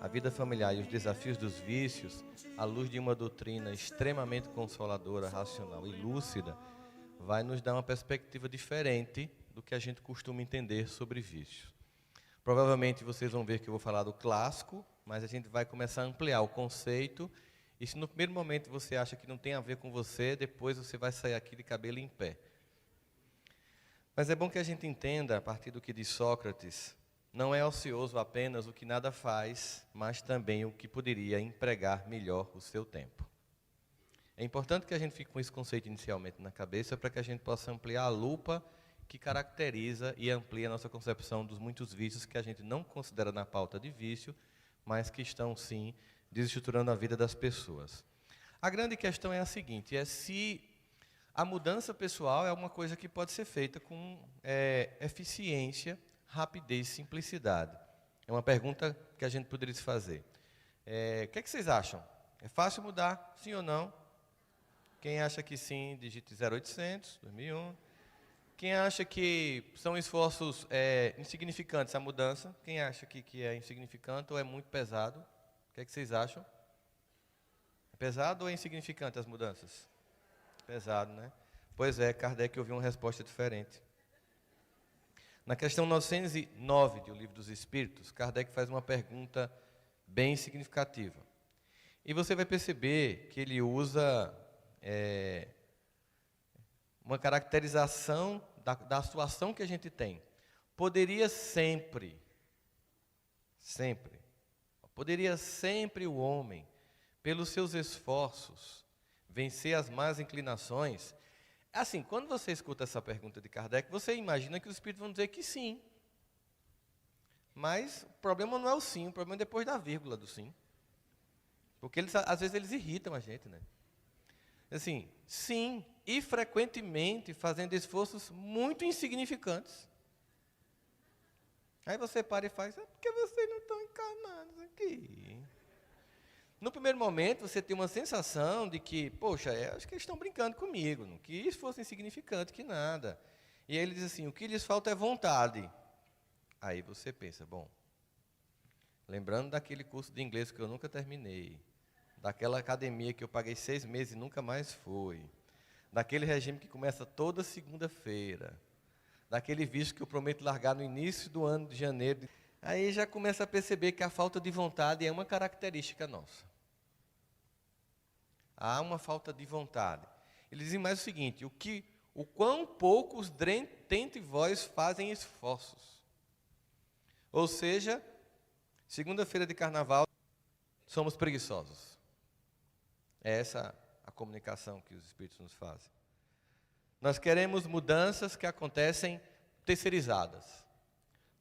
A vida familiar e os desafios dos vícios, à luz de uma doutrina extremamente consoladora, racional e lúcida, vai nos dar uma perspectiva diferente do que a gente costuma entender sobre vícios. Provavelmente vocês vão ver que eu vou falar do clássico, mas a gente vai começar a ampliar o conceito. E se no primeiro momento você acha que não tem a ver com você, depois você vai sair aqui de cabelo em pé. Mas é bom que a gente entenda, a partir do que diz Sócrates, não é ocioso apenas o que nada faz, mas também o que poderia empregar melhor o seu tempo. É importante que a gente fique com esse conceito inicialmente na cabeça, para que a gente possa ampliar a lupa que caracteriza e amplia a nossa concepção dos muitos vícios que a gente não considera na pauta de vício, mas que estão, sim, desestruturando a vida das pessoas. A grande questão é a seguinte, é se a mudança pessoal é uma coisa que pode ser feita com eficiência, rapidez e simplicidade. É uma pergunta que a gente poderia se fazer. O que é que vocês acham? É fácil mudar, sim ou não? Quem acha que sim, digite 0800, 2001. Quem acha que são esforços insignificantes a mudança? Quem acha que é insignificante ou é muito pesado? O que é que vocês acham? É pesado ou é insignificante as mudanças? Pesado, né? Pois é, Kardec ouviu uma resposta diferente. Na questão 909 do Livro dos Espíritos, Kardec faz uma pergunta bem significativa. E você vai perceber que ele usa uma caracterização da situação que a gente tem. Poderia sempre o homem, pelos seus esforços, vencer as más inclinações. Assim, quando você escuta essa pergunta de Kardec, você imagina que os espíritos vão dizer que sim. Mas o problema não é o sim, o problema é depois da vírgula do sim. Porque às vezes eles irritam a gente, né? Assim, sim, e frequentemente fazendo esforços muito insignificantes. Aí você para e faz, porque vocês não estão encarnados aqui. No primeiro momento, você tem uma sensação de que, poxa, acho que eles estão brincando comigo, não que isso fosse insignificante, que nada. E aí ele diz assim, o que lhes falta é vontade. Aí você pensa, bom, lembrando daquele curso de inglês que eu nunca terminei, daquela academia que eu paguei 6 meses e nunca mais fui, daquele regime que começa toda segunda-feira, daquele vício que eu prometo largar no início do ano de janeiro. Aí já começa a perceber que a falta de vontade é uma característica nossa. Há uma falta de vontade. Ele dizem mais o seguinte, o quão pouco os dentre vós fazem esforços. Ou seja, segunda-feira de carnaval, somos preguiçosos. É essa a comunicação que os espíritos nos fazem. Nós queremos mudanças que acontecem terceirizadas.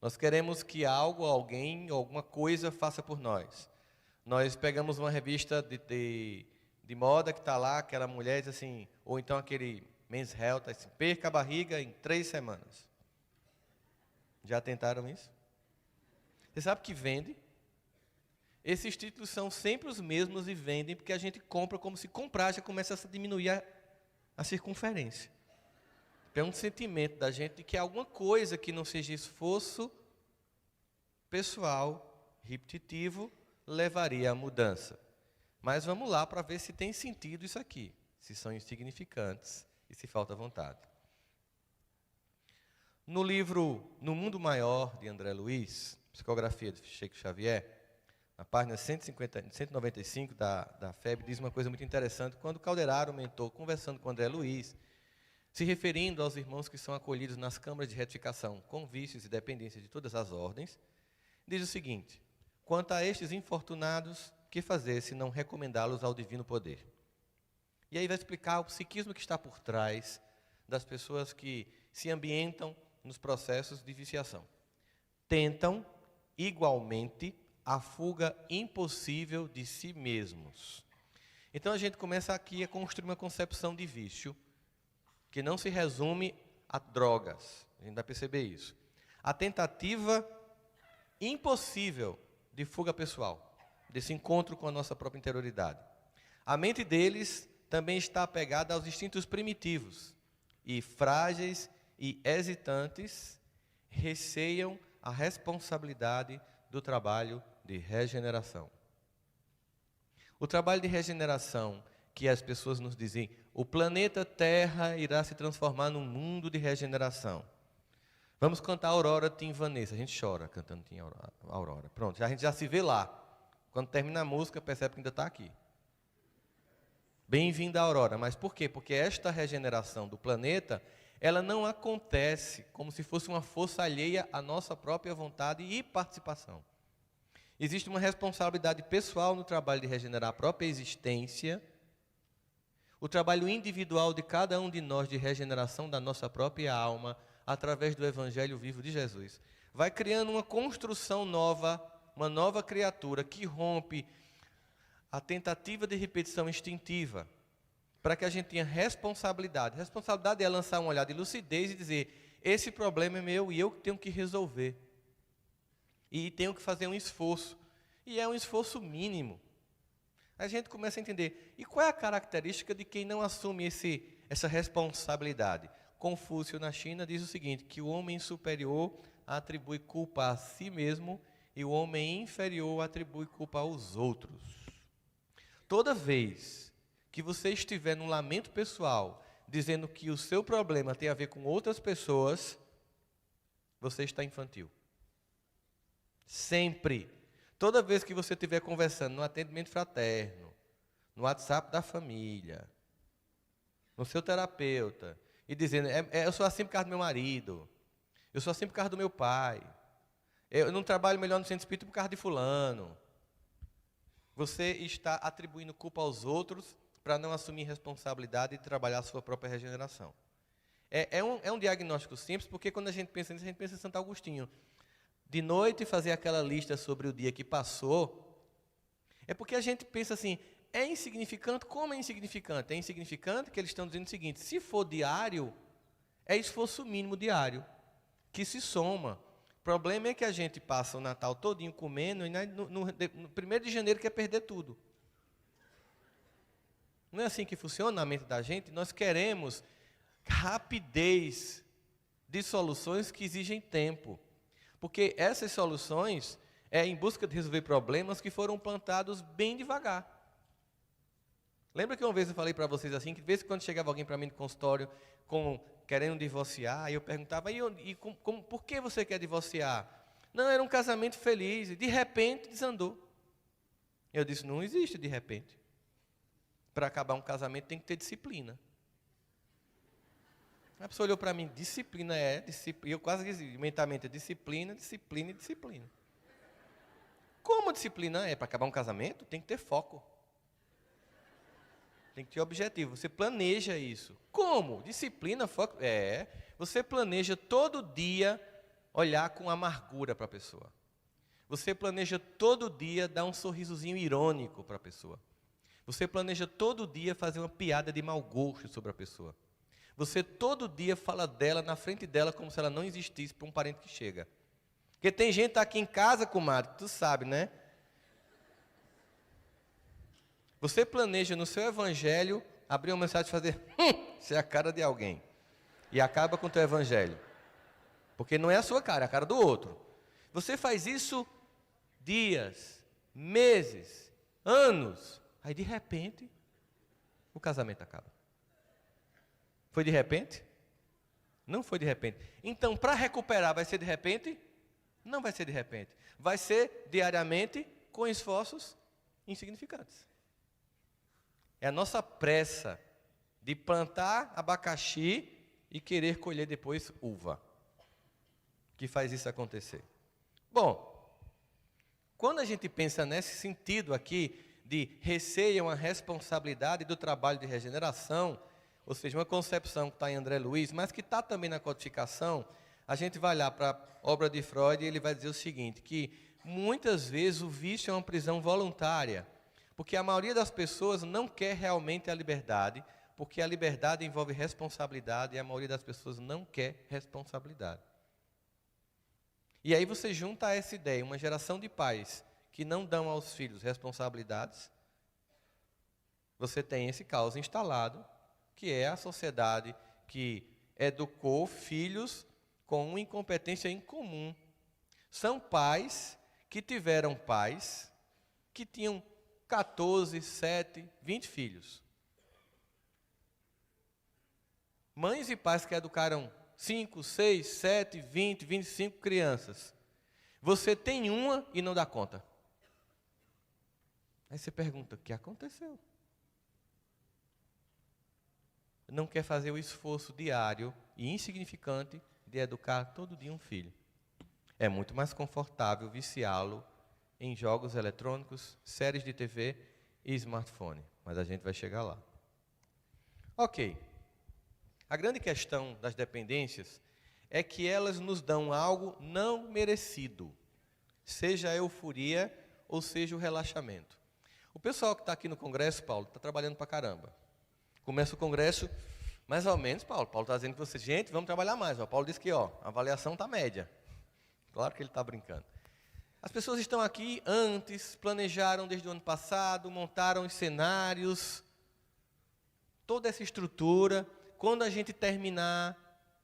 Nós queremos que algo, alguém, alguma coisa faça por nós. Nós pegamos uma revista de moda que está lá, aquela mulher diz assim, ou então aquele Men's Health, assim, perca a barriga em 3 semanas. Já tentaram isso? Você sabe que vende? Esses títulos são sempre os mesmos e vendem, porque a gente compra como se comprar já começa a diminuir a circunferência. É um sentimento da gente de que alguma coisa que não seja esforço pessoal, repetitivo, levaria à mudança. Mas vamos lá para ver se tem sentido isso aqui, se são insignificantes e se falta vontade. No livro No Mundo Maior, de André Luiz, psicografia de Chico Xavier, na página 195 da FEB, diz uma coisa muito interessante. Quando Calderaro, o mentor, conversando com André Luiz, se referindo aos irmãos que são acolhidos nas câmaras de retificação com vícios e dependências de todas as ordens, diz o seguinte, quanto a estes infortunados, que fazer se não recomendá-los ao divino poder? E aí vai explicar o psiquismo que está por trás das pessoas que se ambientam nos processos de viciação. Tentam, igualmente, a fuga impossível de si mesmos. Então a gente começa aqui a construir uma concepção de vício, que não se resume a drogas. A gente vai perceber isso. A tentativa impossível de fuga pessoal, desse encontro com a nossa própria interioridade. A mente deles também está apegada aos instintos primitivos e frágeis e hesitantes receiam a responsabilidade do trabalho de regeneração. O trabalho de regeneração que as pessoas nos dizem, o planeta Terra irá se transformar num mundo de regeneração. Vamos cantar Aurora, Tim Vanessa. A gente chora cantando Tim Aurora. Pronto, a gente já se vê lá. Quando termina a música, percebe que ainda está aqui. Bem-vinda a Aurora. Mas por quê? Porque esta regeneração do planeta, ela não acontece como se fosse uma força alheia à nossa própria vontade e participação. Existe uma responsabilidade pessoal no trabalho de regenerar a própria existência, o trabalho individual de cada um de nós de regeneração da nossa própria alma, através do Evangelho vivo de Jesus. Vai criando uma construção nova, uma nova criatura que rompe a tentativa de repetição instintiva, para que a gente tenha responsabilidade. Responsabilidade é lançar um olhar de lucidez e dizer, esse problema é meu e eu tenho que resolver. E tenho que fazer um esforço. E é um esforço mínimo. A gente começa a entender, e qual é a característica de quem não assume essa responsabilidade? Confúcio, na China, diz o seguinte, que o homem superior atribui culpa a si mesmo e o homem inferior atribui culpa aos outros. Toda vez que você estiver num lamento pessoal, dizendo que o seu problema tem a ver com outras pessoas, você está infantil. Sempre. Toda vez que você estiver conversando no atendimento fraterno, no WhatsApp da família, no seu terapeuta, e dizendo, eu sou assim por causa do meu marido, eu sou assim por causa do meu pai, eu não trabalho melhor no centro espírita por causa de fulano. Você está atribuindo culpa aos outros para não assumir responsabilidade e trabalhar a sua própria regeneração. É um diagnóstico simples, porque quando a gente pensa nisso, a gente pensa em Santo Agostinho. De noite fazer aquela lista sobre o dia que passou, é porque a gente pensa assim, é insignificante? Como é insignificante? É insignificante que eles estão dizendo o seguinte, se for diário, é esforço mínimo diário, que se soma. O problema é que a gente passa o Natal todinho comendo e no 1º de janeiro quer perder tudo. Não é assim que funciona na mente da gente? Nós queremos rapidez de soluções que exigem tempo. Porque essas soluções é em busca de resolver problemas que foram plantados bem devagar. Lembra que uma vez eu falei para vocês assim, que de vez em quando chegava alguém para mim no consultório querendo divorciar, e eu perguntava, por que você quer divorciar? Não, era um casamento feliz, e de repente desandou. Eu disse, não existe de repente. Para acabar um casamento tem que ter disciplina. A pessoa olhou para mim, disciplina disciplina. Eu quase disse, mentalmente, disciplina, disciplina e disciplina. Como disciplina é? Para acabar um casamento, tem que ter foco. Tem que ter objetivo. Você planeja isso. Como? Disciplina, foco. Você planeja todo dia olhar com amargura para a pessoa. Você planeja todo dia dar um sorrisozinho irônico para a pessoa. Você planeja todo dia fazer uma piada de mau gosto sobre a pessoa. Você todo dia fala dela, na frente dela, como se ela não existisse para um parente que chega. Porque tem gente aqui em casa, comadre, tu sabe, né? Você planeja no seu evangelho, abrir uma mensagem e fazer, isso é a cara de alguém. E acaba com o teu evangelho. Porque não é a sua cara, é a cara do outro. Você faz isso dias, meses, anos. Aí, de repente, o casamento acaba. Foi de repente? Não foi de repente. Então, para recuperar, vai ser de repente? Não vai ser de repente. Vai ser diariamente, com esforços insignificantes. É a nossa pressa de plantar abacaxi e querer colher depois uva, que faz isso acontecer. Bom, quando a gente pensa nesse sentido aqui, de receia uma responsabilidade do trabalho de regeneração, ou seja, uma concepção que está em André Luiz, mas que está também na codificação, a gente vai lá para a obra de Freud e ele vai dizer o seguinte, que muitas vezes o vício é uma prisão voluntária, porque a maioria das pessoas não quer realmente a liberdade, porque a liberdade envolve responsabilidade e a maioria das pessoas não quer responsabilidade. E aí você junta a essa ideia, uma geração de pais que não dão aos filhos responsabilidades, você tem esse caos instalado, que é a sociedade que educou filhos com uma incompetência incomum. São pais que tiveram pais que tinham 14, 7, 20 filhos. Mães e pais que educaram 5, 6, 7, 20, 25 crianças. Você tem uma e não dá conta. Aí você pergunta, o que aconteceu? Não quer fazer o esforço diário e insignificante de educar todo dia um filho. É muito mais confortável viciá-lo em jogos eletrônicos, séries de TV e smartphone. Mas a gente vai chegar lá. Ok. A grande questão das dependências é que elas nos dão algo não merecido. Seja a euforia ou seja o relaxamento. O pessoal que está aqui no congresso, Paulo, está trabalhando pra caramba. Começa o congresso, mais ou menos, Paulo. Paulo está dizendo para você, gente, vamos trabalhar mais. O Paulo disse que a avaliação está média. Claro que ele está brincando. As pessoas estão aqui antes, planejaram desde o ano passado, montaram os cenários, toda essa estrutura. Quando a gente terminar,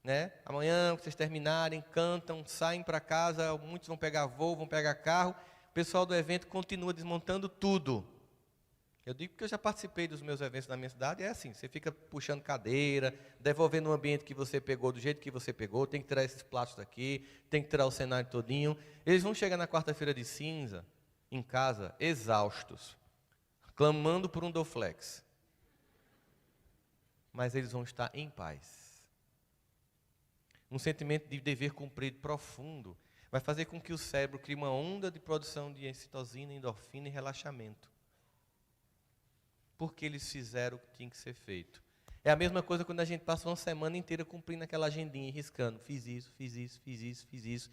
né, amanhã, vocês terminarem, cantam, saem para casa, muitos vão pegar voo, vão pegar carro, o pessoal do evento continua desmontando tudo. Eu digo porque eu já participei dos meus eventos na minha cidade, é assim, você fica puxando cadeira, devolvendo o ambiente que você pegou, do jeito que você pegou, tem que tirar esses plásticos daqui, tem que tirar o cenário todinho. Eles vão chegar na quarta-feira de cinza, em casa, exaustos, clamando por um Dorflex. Mas eles vão estar em paz. Um sentimento de dever cumprido profundo vai fazer com que o cérebro crie uma onda de produção de excitocina, endorfina e relaxamento. Porque eles fizeram o que tinha que ser feito. É a mesma coisa quando a gente passa uma semana inteira cumprindo aquela agendinha e riscando. Fiz isso, fiz isso, fiz isso, fiz isso.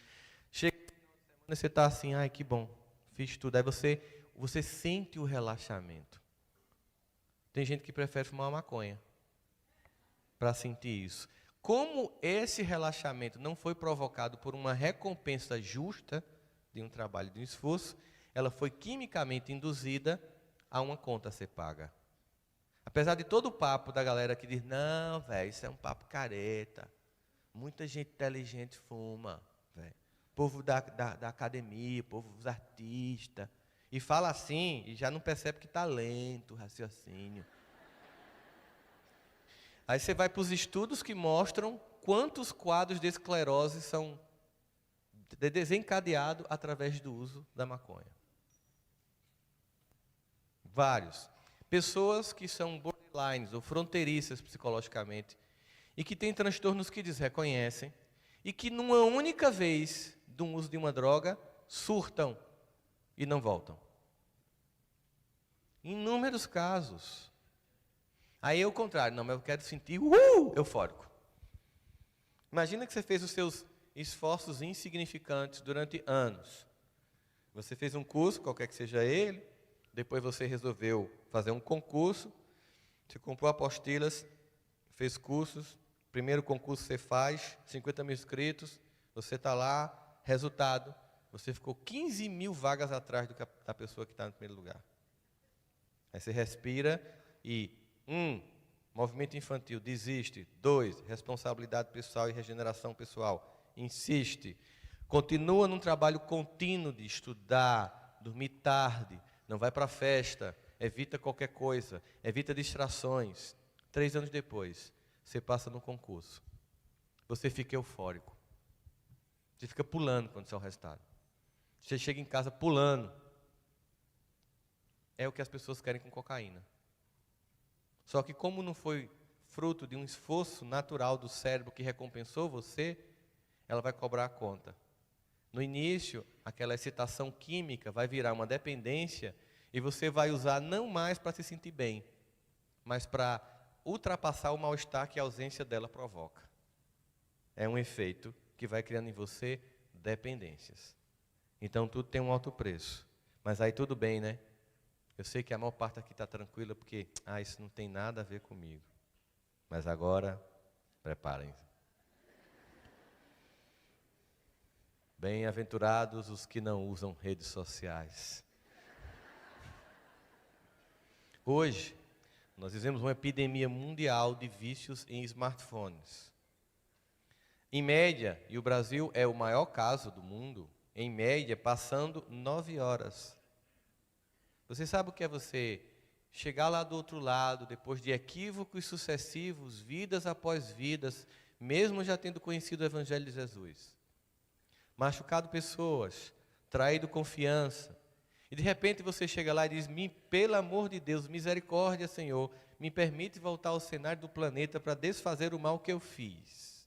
Chega no final de semana e você está assim, ai que bom, fiz tudo. Aí você sente o relaxamento. Tem gente que prefere fumar uma maconha para sentir isso. Como esse relaxamento não foi provocado por uma recompensa justa de um trabalho, de um esforço, ela foi quimicamente induzida a uma conta a ser paga. Apesar de todo o papo da galera que diz, não, velho, isso é um papo careta. Muita gente inteligente fuma, velho. Povo da academia, povo dos artistas. E fala assim, e já não percebe que está lento o raciocínio. Aí você vai para os estudos que mostram quantos quadros de esclerose são desencadeados através do uso da maconha. Vários. Pessoas que são borderlines ou fronteiriças psicologicamente e que têm transtornos que desreconhecem e que numa única vez do uso de uma droga surtam e não voltam. Inúmeros casos. Aí é o contrário, não, mas eu quero sentir eufórico. Imagina que você fez os seus esforços insignificantes durante anos. Você fez um curso, qualquer que seja ele, depois você resolveu fazer um concurso, você comprou apostilas, fez cursos, primeiro concurso você faz, 50 mil inscritos, você está lá, resultado, você ficou 15 mil vagas atrás da pessoa que está no primeiro lugar. Aí você respira e, movimento infantil, desiste. 2, responsabilidade pessoal e regeneração pessoal, insiste. Continua num trabalho contínuo de estudar, dormir tarde, não vai para a festa, evita qualquer coisa, evita distrações. 3 anos depois, você passa no concurso. Você fica eufórico. Você fica pulando quando sai o resultado. Você chega em casa pulando. É o que as pessoas querem com cocaína. Só que como não foi fruto de um esforço natural do cérebro que recompensou você, ela vai cobrar a conta. No início, aquela excitação química vai virar uma dependência e você vai usar não mais para se sentir bem, mas para ultrapassar o mal-estar que a ausência dela provoca. É um efeito que vai criando em você dependências. Então tudo tem um alto preço. Mas aí tudo bem, né? Eu sei que a maior parte aqui está tranquila porque, isso não tem nada a ver comigo. Mas agora, preparem-se. Bem-aventurados os que não usam redes sociais. Hoje, nós vivemos uma epidemia mundial de vícios em smartphones. Em média, e o Brasil é o maior caso do mundo, em média, passando 9 horas. Você sabe o que é você chegar lá do outro lado, depois de equívocos sucessivos, vidas após vidas, mesmo já tendo conhecido o Evangelho de Jesus, machucado pessoas, traído confiança, e de repente você chega lá e diz, pelo amor de Deus, misericórdia, Senhor, me permite voltar ao cenário do planeta para desfazer o mal que eu fiz.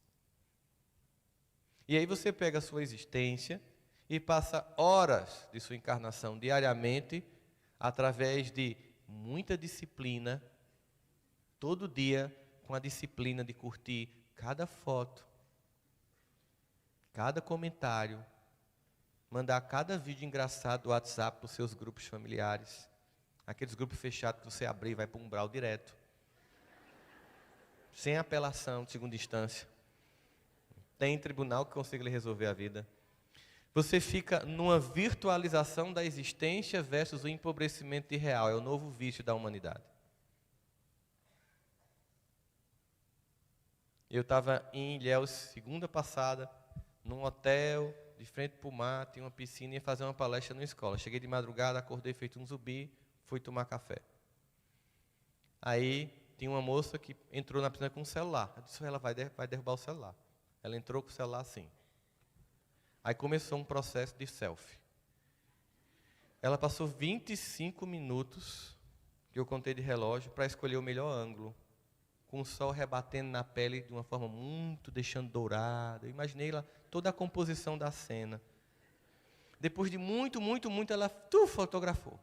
E aí você pega a sua existência e passa horas de sua encarnação diariamente, através de muita disciplina, todo dia com a disciplina de curtir cada foto, cada comentário, mandar cada vídeo engraçado do WhatsApp para os seus grupos familiares, aqueles grupos fechados que você abrir e vai para o umbral direto, sem apelação de segunda instância. Tem tribunal que consiga lhe resolver a vida. Você fica numa virtualização da existência versus o empobrecimento real. É o novo vício da humanidade. Eu estava em Ilhéus, segunda passada, num hotel, de frente para o mar, tinha uma piscina e ia fazer uma palestra na escola. Cheguei de madrugada, acordei feito um zumbi, fui tomar café. Aí, tinha uma moça que entrou na piscina com um celular. Eu disse, ela vai derrubar o celular. Ela entrou com o celular assim. Aí começou um processo de selfie. Ela passou 25 minutos, que eu contei de relógio, para escolher o melhor ângulo, com o sol rebatendo na pele de uma forma muito, deixando dourada. Eu imaginei lá toda a composição da cena. Depois de muito, ela fotografou.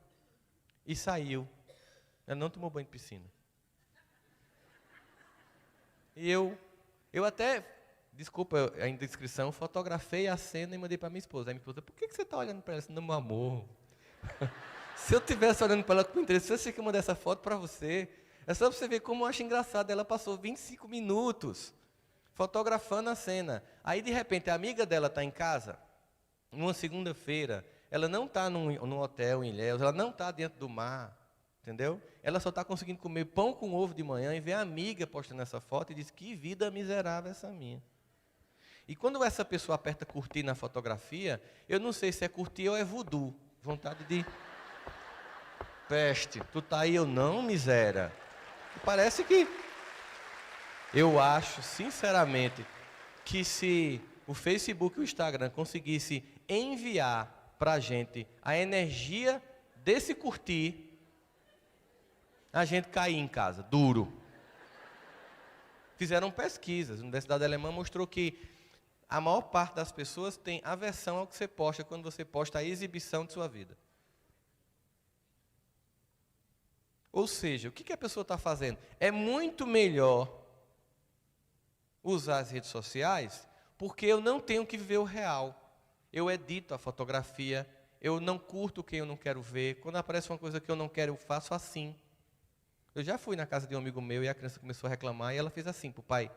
E saiu. Ela não tomou banho de piscina. E eu até, desculpa a indiscrição, fotografei a cena e mandei para minha esposa. Aí minha esposa, por que você está olhando para ela assim? Não, meu amor. Se eu estivesse olhando para ela com interesse, eu sei que eu mandei essa foto para você. É só para você ver como eu acho engraçado. Ela passou 25 minutos fotografando a cena. Aí, de repente, a amiga dela está em casa, numa segunda-feira. Ela não está num hotel em Ilhéus, ela não está dentro do mar, entendeu? Ela só está conseguindo comer pão com ovo de manhã e vê a amiga postando essa foto e diz, que vida miserável essa minha. E quando essa pessoa aperta curtir na fotografia, eu não sei se é curtir ou é voodoo. Vontade de... Peste, tu tá aí ou não, miséria? Parece que... Eu acho, sinceramente, que se o Facebook e o Instagram conseguisse enviar para a gente a energia desse curtir, a gente caía em casa, duro. Fizeram pesquisas, a Universidade Alemã mostrou que a maior parte das pessoas tem aversão ao que você posta quando você posta a exibição de sua vida. Ou seja, o que a pessoa está fazendo? É muito melhor usar as redes sociais, porque eu não tenho que viver o real. Eu edito a fotografia, eu não curto quem eu não quero ver. Quando aparece uma coisa que eu não quero, eu faço assim. Eu já fui na casa de um amigo meu e a criança começou a reclamar e ela fez assim para o pai.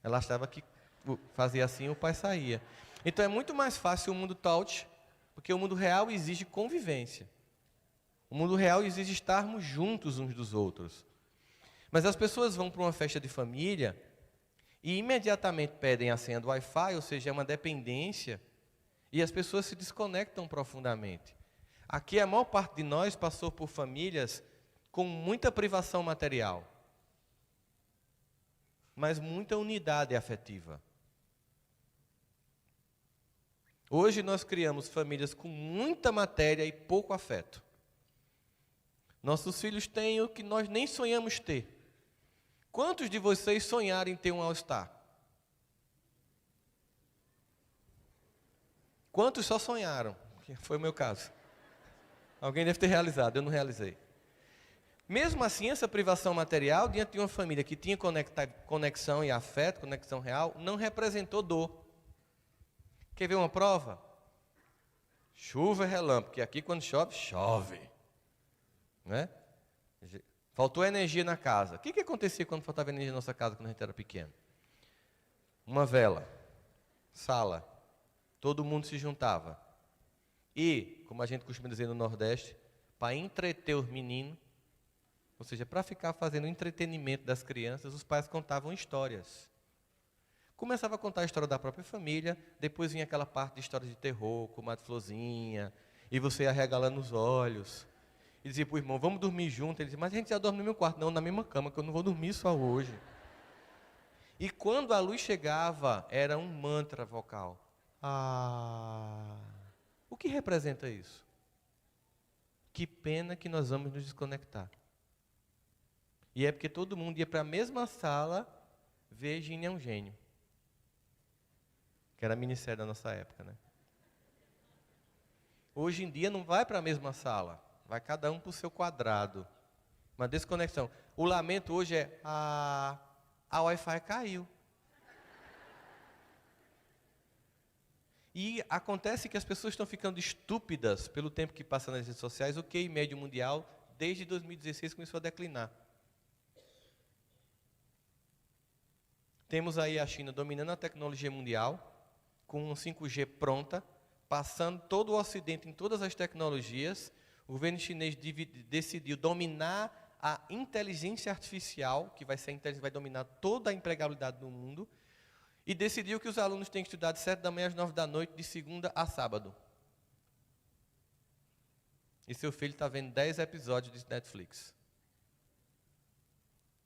Ela achava que fazia assim e o pai saía. Então é muito mais fácil o mundo touch, porque o mundo real exige convivência. O mundo real exige estarmos juntos uns dos outros. Mas as pessoas vão para uma festa de família e imediatamente pedem a senha do Wi-Fi, ou seja, é uma dependência, e as pessoas se desconectam profundamente. Aqui a maior parte de nós passou por famílias com muita privação material, mas muita unidade afetiva. Hoje nós criamos famílias com muita matéria e pouco afeto. Nossos filhos têm o que nós nem sonhamos ter. Quantos de vocês sonharam em ter um All-Star? Quantos só sonharam? Foi o meu caso. Alguém deve ter realizado, eu não realizei. Mesmo assim, essa privação material, diante de uma família que tinha conexão e afeto, conexão real, não representou dor. Quer ver uma prova? Chuva e relâmpago, porque aqui quando chove, chove. Né? Faltou energia na casa. O que acontecia quando faltava energia na nossa casa quando a gente era pequeno? Uma vela, sala, todo mundo se juntava. E, como a gente costuma dizer no Nordeste, para entreter os meninos, ou seja, para ficar fazendo o entretenimento das crianças, os pais contavam histórias. Começava a contar a história da própria família, depois vinha aquela parte de história de terror, com Madre Florzinha, e você ia regalando os olhos. E dizia para o irmão, vamos dormir junto. Ele dizia, mas a gente já dorme no meu quarto. Não, na mesma cama, que eu não vou dormir só hoje. E quando a luz chegava, era um mantra vocal. Ah, o que representa isso? Que pena que nós vamos nos desconectar. E é porque todo mundo ia para a mesma sala ver Gine é um Gênio. Que era a minissérie da nossa época, né? Hoje em dia não vai para a mesma sala. Vai cada um para o seu quadrado. Uma desconexão. O lamento hoje é, a Wi-Fi caiu. E acontece que as pessoas estão ficando estúpidas pelo tempo que passa nas redes sociais. O QI médio mundial, desde 2016, começou a declinar. Temos aí a China dominando a tecnologia mundial, com um 5G pronta, passando todo o Ocidente em todas as tecnologias. O governo chinês decidiu dominar a inteligência artificial, que vai dominar toda a empregabilidade do mundo, e decidiu que os alunos têm que estudar de 7 da manhã às 9 da noite, de segunda a sábado. E seu filho está vendo 10 episódios de Netflix.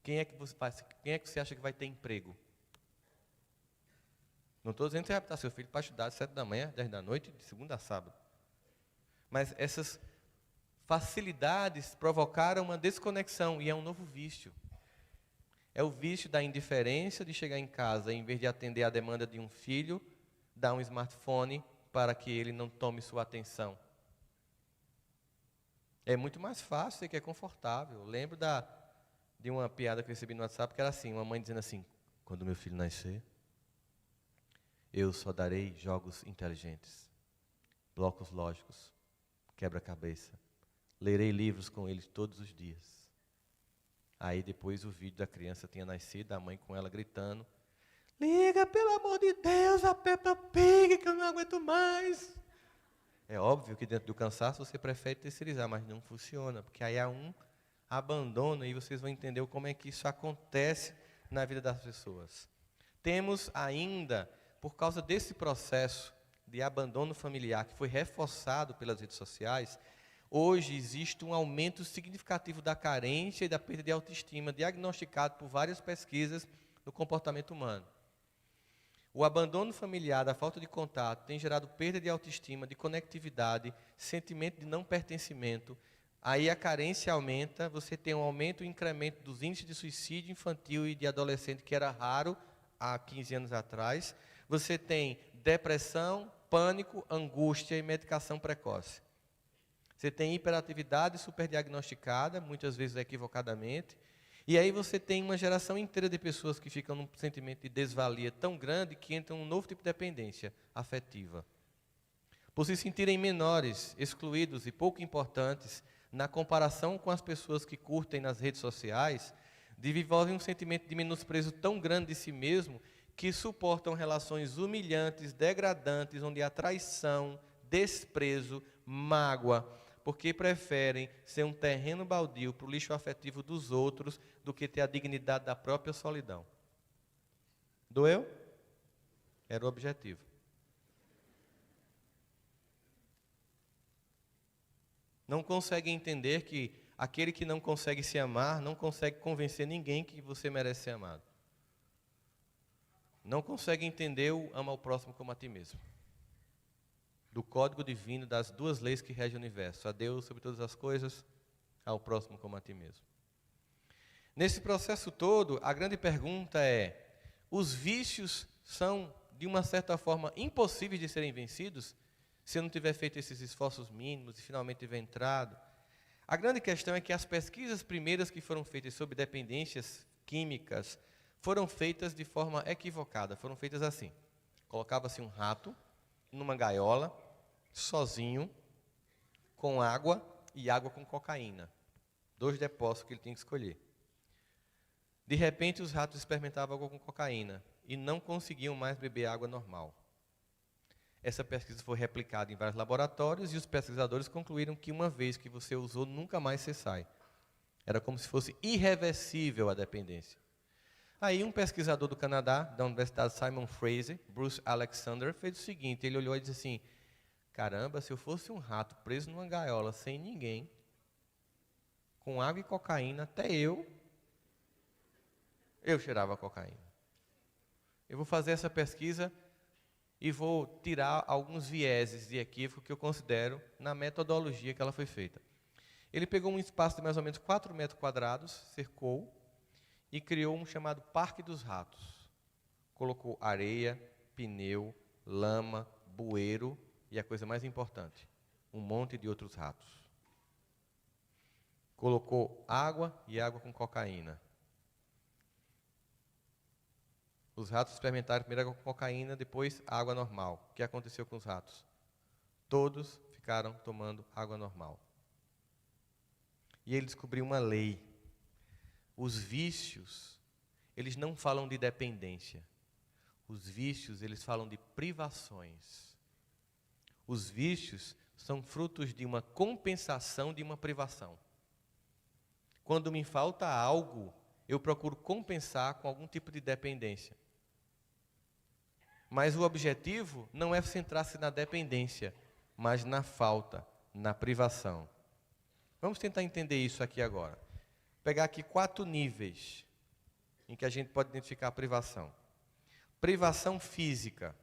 Quem é que você acha que vai ter emprego? Não estou dizendo que você vai botar seu filho para estudar de 7 da manhã, 10 da noite, de segunda a sábado. Mas essas facilidades provocaram uma desconexão e é um novo vício. É o vício da indiferença de chegar em casa, em vez de atender a demanda de um filho, dar um smartphone para que ele não tome sua atenção. É muito mais fácil, sei que é confortável. Eu lembro de uma piada que eu recebi no WhatsApp, que era assim, uma mãe dizendo assim, quando meu filho nascer, eu só darei jogos inteligentes, blocos lógicos, quebra-cabeça. Lerei livros com ele todos os dias. Aí depois o vídeo da criança tinha nascido, a mãe com ela gritando, liga, pelo amor de Deus, a Peppa Pig, que eu não aguento mais. É óbvio que dentro do cansaço você prefere terceirizar, mas não funciona, porque aí há um abandono e vocês vão entender como é que isso acontece na vida das pessoas. Temos ainda, por causa desse processo de abandono familiar que foi reforçado pelas redes sociais, hoje existe um aumento significativo da carência e da perda de autoestima, diagnosticado por várias pesquisas do comportamento humano. O abandono familiar, da falta de contato, tem gerado perda de autoestima, de conectividade, sentimento de não pertencimento. Aí a carência aumenta, você tem um aumento e incremento dos índices de suicídio infantil e de adolescente, que era raro há 15 anos atrás. Você tem depressão, pânico, angústia e medicação precoce. Você tem hiperatividade superdiagnosticada, muitas vezes equivocadamente. E aí você tem uma geração inteira de pessoas que ficam num sentimento de desvalia tão grande que entram num novo tipo de dependência afetiva. Por se sentirem menores, excluídos e pouco importantes, na comparação com as pessoas que curtem nas redes sociais, desenvolvem um sentimento de menosprezo tão grande de si mesmo que suportam relações humilhantes, degradantes, onde há traição, desprezo, mágoa, porque preferem ser um terreno baldio para o lixo afetivo dos outros do que ter a dignidade da própria solidão. Doeu? Era o objetivo. Não consegue entender que aquele que não consegue se amar, não consegue convencer ninguém que você merece ser amado. Não consegue entender o ama ao próximo como a ti mesmo. Do código divino, das duas leis que regem o universo. A Deus sobre todas as coisas, ao próximo como a ti mesmo. Nesse processo todo, a grande pergunta é, os vícios são, de uma certa forma, impossíveis de serem vencidos, se eu não tiver feito esses esforços mínimos e finalmente tiver entrado? A grande questão é que as pesquisas primeiras que foram feitas sobre dependências químicas foram feitas de forma equivocada, foram feitas assim. Colocava-se um rato numa gaiola, sozinho, com água e água com cocaína. 2 depósitos que ele tinha que escolher. De repente, os ratos experimentavam água com cocaína e não conseguiam mais beber água normal. Essa pesquisa foi replicada em vários laboratórios e os pesquisadores concluíram que uma vez que você usou, nunca mais você sai. Era como se fosse irreversível a dependência. Aí um pesquisador do Canadá, da Universidade Simon Fraser, Bruce Alexander, fez o seguinte, ele olhou e disse assim, caramba, se eu fosse um rato preso numa gaiola sem ninguém, com água e cocaína, até eu cheirava cocaína. Eu vou fazer essa pesquisa e vou tirar alguns vieses de equívoco que eu considero na metodologia que ela foi feita. Ele pegou um espaço de mais ou menos 4 metros quadrados, cercou e criou um chamado Parque dos Ratos. Colocou areia, pneu, lama, bueiro e a coisa mais importante, um monte de outros ratos. Colocou água e água com cocaína. Os ratos experimentaram primeiro água com cocaína, depois água normal. O que aconteceu com os ratos? Todos ficaram tomando água normal. E ele descobriu uma lei. Os vícios, eles não falam de dependência. Os vícios, eles falam de privações. Os vícios são frutos de uma compensação de uma privação. Quando me falta algo, eu procuro compensar com algum tipo de dependência. Mas o objetivo não é centrar-se na dependência, mas na falta, na privação. Vamos tentar entender isso aqui agora. Vou pegar aqui 4 níveis em que a gente pode identificar a privação. Privação física.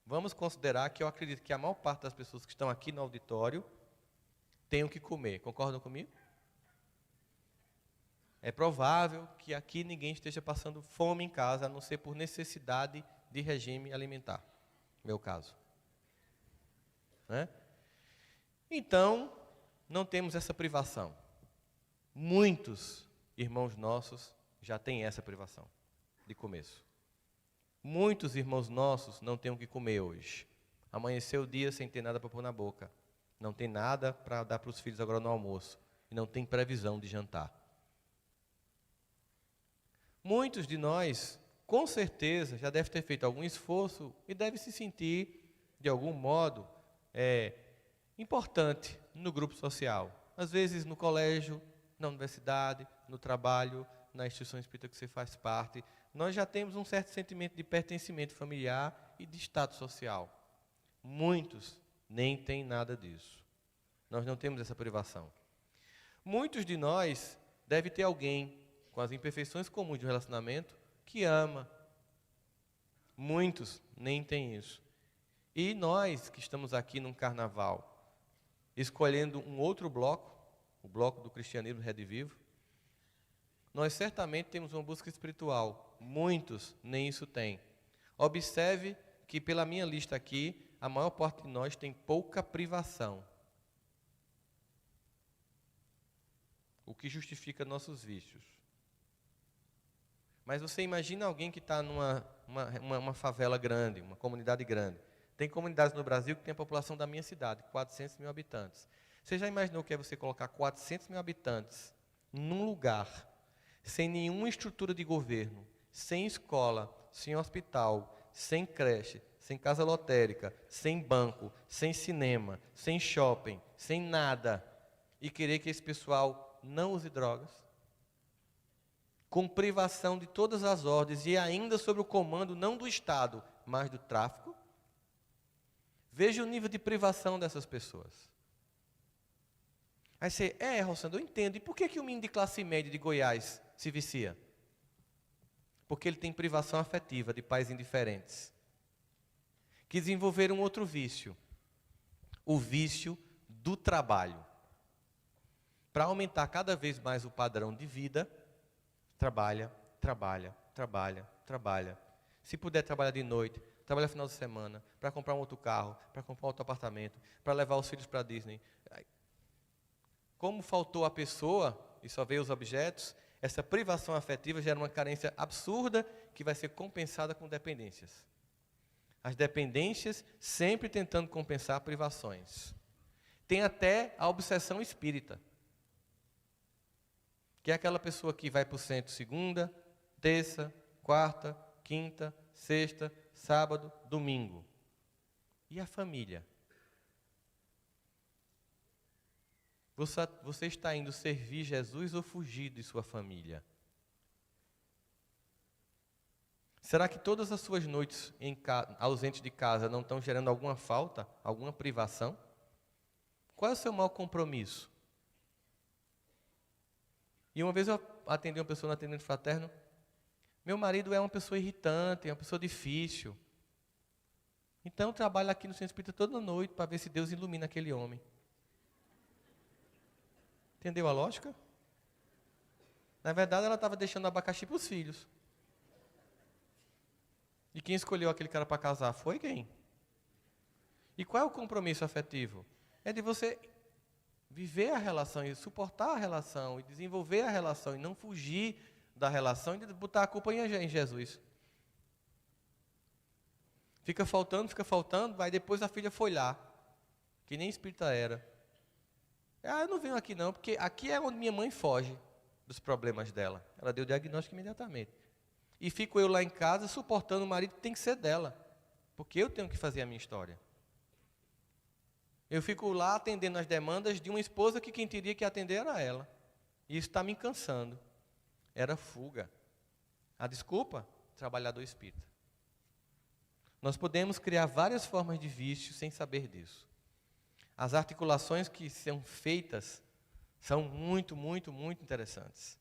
Vamos considerar que eu acredito que a maior parte das pessoas que estão aqui no auditório tem o que comer. Concordam comigo? É provável que aqui ninguém esteja passando fome em casa, a não ser por necessidade de regime alimentar. Meu caso. Né? Então, não temos essa privação. Muitos irmãos nossos já têm essa privação de começo. Muitos irmãos nossos não têm o que comer hoje. Amanheceu o dia sem ter nada para pôr na boca. Não tem nada para dar para os filhos agora no almoço. E não tem previsão de jantar. Muitos de nós, com certeza, já devem ter feito algum esforço e devem se sentir, de algum modo, importante no grupo social. Às vezes no colégio, na universidade, no trabalho, na instituição espírita que você faz parte. Nós já temos um certo sentimento de pertencimento familiar e de status social. Muitos nem têm nada disso. Nós não temos essa privação. Muitos de nós devem ter alguém com as imperfeições comuns de um relacionamento que ama. Muitos nem têm isso. E nós que estamos aqui num carnaval, escolhendo um outro bloco, o bloco do cristianismo redivivo, nós certamente temos uma busca espiritual. Muitos nem isso têm. Observe que pela minha lista aqui, a maior parte de nós tem pouca privação. O que justifica nossos vícios. Mas você imagina alguém que está numa favela grande, uma comunidade grande. Tem comunidades no Brasil que tem a população da minha cidade, 400 mil habitantes. Você já imaginou o que é você colocar 400 mil habitantes num lugar, sem nenhuma estrutura de governo, sem escola, sem hospital, sem creche, sem casa lotérica, sem banco, sem cinema, sem shopping, sem nada, e querer que esse pessoal não use drogas? Com privação de todas as ordens e ainda sob o comando não do Estado, mas do tráfico? Veja o nível de privação dessas pessoas. Aí você, Rossandro, eu entendo. E por que o menino de classe média de Goiás se vicia? Porque ele tem privação afetiva de pais indiferentes. Que desenvolveram outro vício. O vício do trabalho. Para aumentar cada vez mais o padrão de vida, trabalha. Se puder trabalhar de noite, trabalha final de semana, para comprar um outro carro, para comprar outro apartamento, para levar os filhos para a Disney. Como faltou a pessoa, e só veio os objetos, essa privação afetiva gera uma carência absurda que vai ser compensada com dependências. As dependências sempre tentando compensar privações. Tem até a obsessão espírita, que é aquela pessoa que vai para o centro segunda, terça, quarta, quinta, sexta, sábado, domingo. E a família? Você está indo servir Jesus ou fugir de sua família? Será que todas as suas noites ausentes de casa não estão gerando alguma falta, alguma privação? Qual é o seu maior compromisso? E uma vez eu atendi uma pessoa no atendimento fraterno. Meu marido é uma pessoa irritante, é uma pessoa difícil. Então eu trabalho aqui no Centro Espírita toda noite para ver se Deus ilumina aquele homem. Entendeu a lógica? Na verdade, ela estava deixando abacaxi para os filhos. E quem escolheu aquele cara para casar foi quem? E qual é o compromisso afetivo? É de você viver a relação e suportar a relação e desenvolver a relação e não fugir da relação e botar a culpa em Jesus. Fica faltando, vai depois a filha foi lá, que nem espírita era. Eu não venho aqui não, porque aqui é onde minha mãe foge dos problemas dela. Ela deu o diagnóstico imediatamente. E fico eu lá em casa suportando o marido que tem que ser dela, porque eu tenho que fazer a minha história. Eu fico lá atendendo as demandas de uma esposa que quem teria que atender era ela. E isso está me cansando. Era fuga. A desculpa? Trabalhador espírita. Nós podemos criar várias formas de vício sem saber disso. As articulações que são feitas são muito, muito, muito interessantes.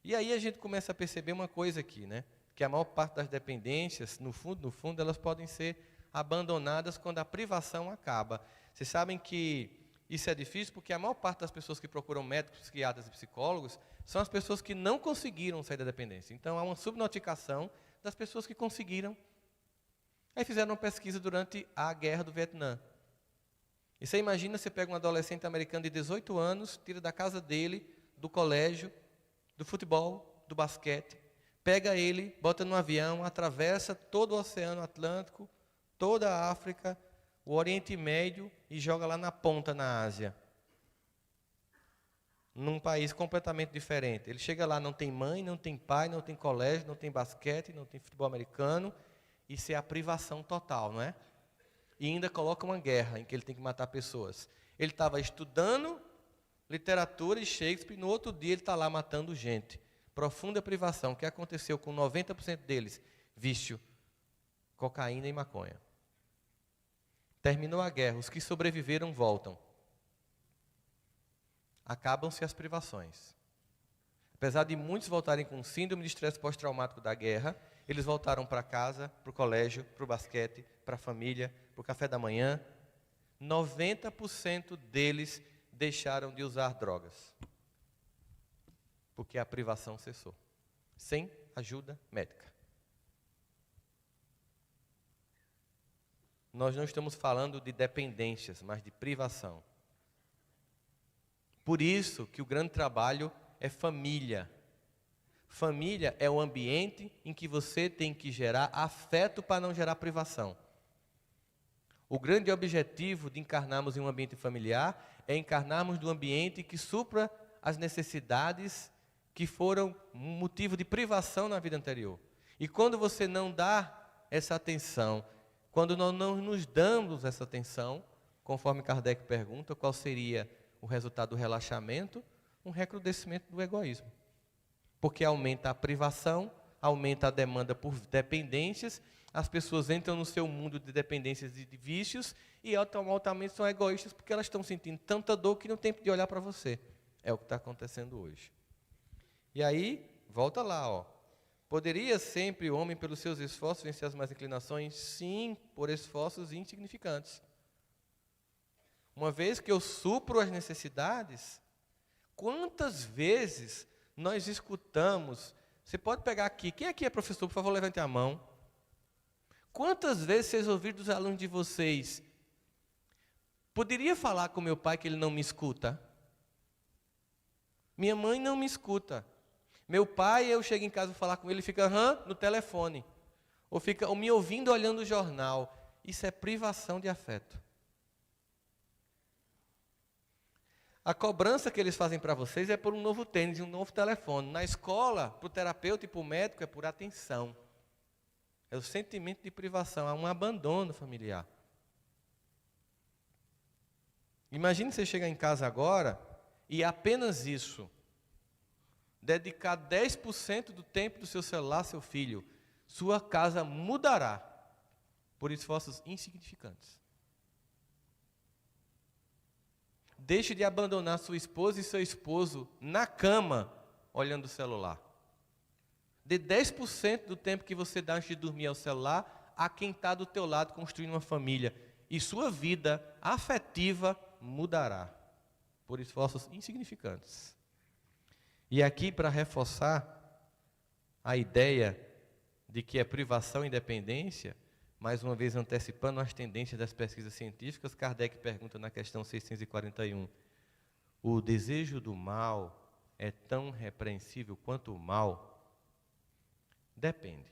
E aí a gente começa a perceber uma coisa aqui, né? Que a maior parte das dependências, no fundo, elas podem ser abandonadas quando a privação acaba. Vocês sabem que isso é difícil porque a maior parte das pessoas que procuram médicos, psiquiatras e psicólogos são as pessoas que não conseguiram sair da dependência. Então há uma subnotificação das pessoas que conseguiram. Aí fizeram uma pesquisa durante a guerra do Vietnã. E você imagina, você pega um adolescente americano de 18 anos, tira da casa dele, do colégio, do futebol, do basquete, pega ele, bota no avião, atravessa todo o Oceano Atlântico, toda a África, o Oriente Médio e joga lá na ponta, na Ásia. Num país completamente diferente. Ele chega lá, não tem mãe, não tem pai, não tem colégio, não tem basquete, não tem futebol americano. Isso é a privação total, não é? E ainda coloca uma guerra em que ele tem que matar pessoas. Ele estava estudando literatura e Shakespeare, no outro dia ele está lá matando gente. Profunda privação. O que aconteceu com 90% deles? Vício, cocaína e maconha. Terminou a guerra, os que sobreviveram voltam. Acabam-se as privações. Apesar de muitos voltarem com síndrome de estresse pós-traumático da guerra, eles voltaram para casa, para o colégio, para o basquete, para a família, para o café da manhã. 90% deles deixaram de usar drogas. Porque a privação cessou. Sem ajuda médica. Nós não estamos falando de dependências, mas de privação. Por isso que o grande trabalho é família. Família é o ambiente em que você tem que gerar afeto para não gerar privação. O grande objetivo de encarnarmos em um ambiente familiar é encarnarmos no ambiente que supra as necessidades que foram motivo de privação na vida anterior. E quando você não dá essa atenção, quando nós não nos damos essa atenção, conforme Kardec pergunta, qual seria o resultado do relaxamento? Um recrudescimento do egoísmo. Porque aumenta a privação, aumenta a demanda por dependências, as pessoas entram no seu mundo de dependências e de vícios e automaticamente são egoístas porque elas estão sentindo tanta dor que não tem tempo de olhar para você. É o que está acontecendo hoje. E aí, volta lá, ó. Poderia sempre o homem, pelos seus esforços, vencer as más inclinações? Sim, por esforços insignificantes. Uma vez que eu supro as necessidades, quantas vezes nós escutamos, você pode pegar aqui, quem aqui é professor, por favor, levante a mão. Quantas vezes vocês ouviram dos alunos de vocês, poderia falar com meu pai que ele não me escuta? Minha mãe não me escuta. Meu pai, eu chego em casa, vou falar com ele, ele fica no telefone. Ou fica me ouvindo olhando o jornal. Isso é privação de afeto. A cobrança que eles fazem para vocês é por um novo tênis e um novo telefone. Na escola, para o terapeuta e para o médico, é por atenção. É o sentimento de privação, é um abandono familiar. Imagine você chegar em casa agora e apenas isso, dedicar 10% do tempo do seu celular ao seu filho. sua casa mudará por esforços insignificantes. Deixe de abandonar sua esposa e seu esposo na cama, olhando o celular. Dê 10% do tempo que você dá antes de dormir ao celular a quem está do teu lado construindo uma família. E sua vida afetiva mudará por esforços insignificantes. E aqui, para reforçar a ideia de que é privação e independência, mais uma vez antecipando as tendências das pesquisas científicas, Kardec pergunta na questão 641, o desejo do mal é tão repreensível quanto o mal? Depende.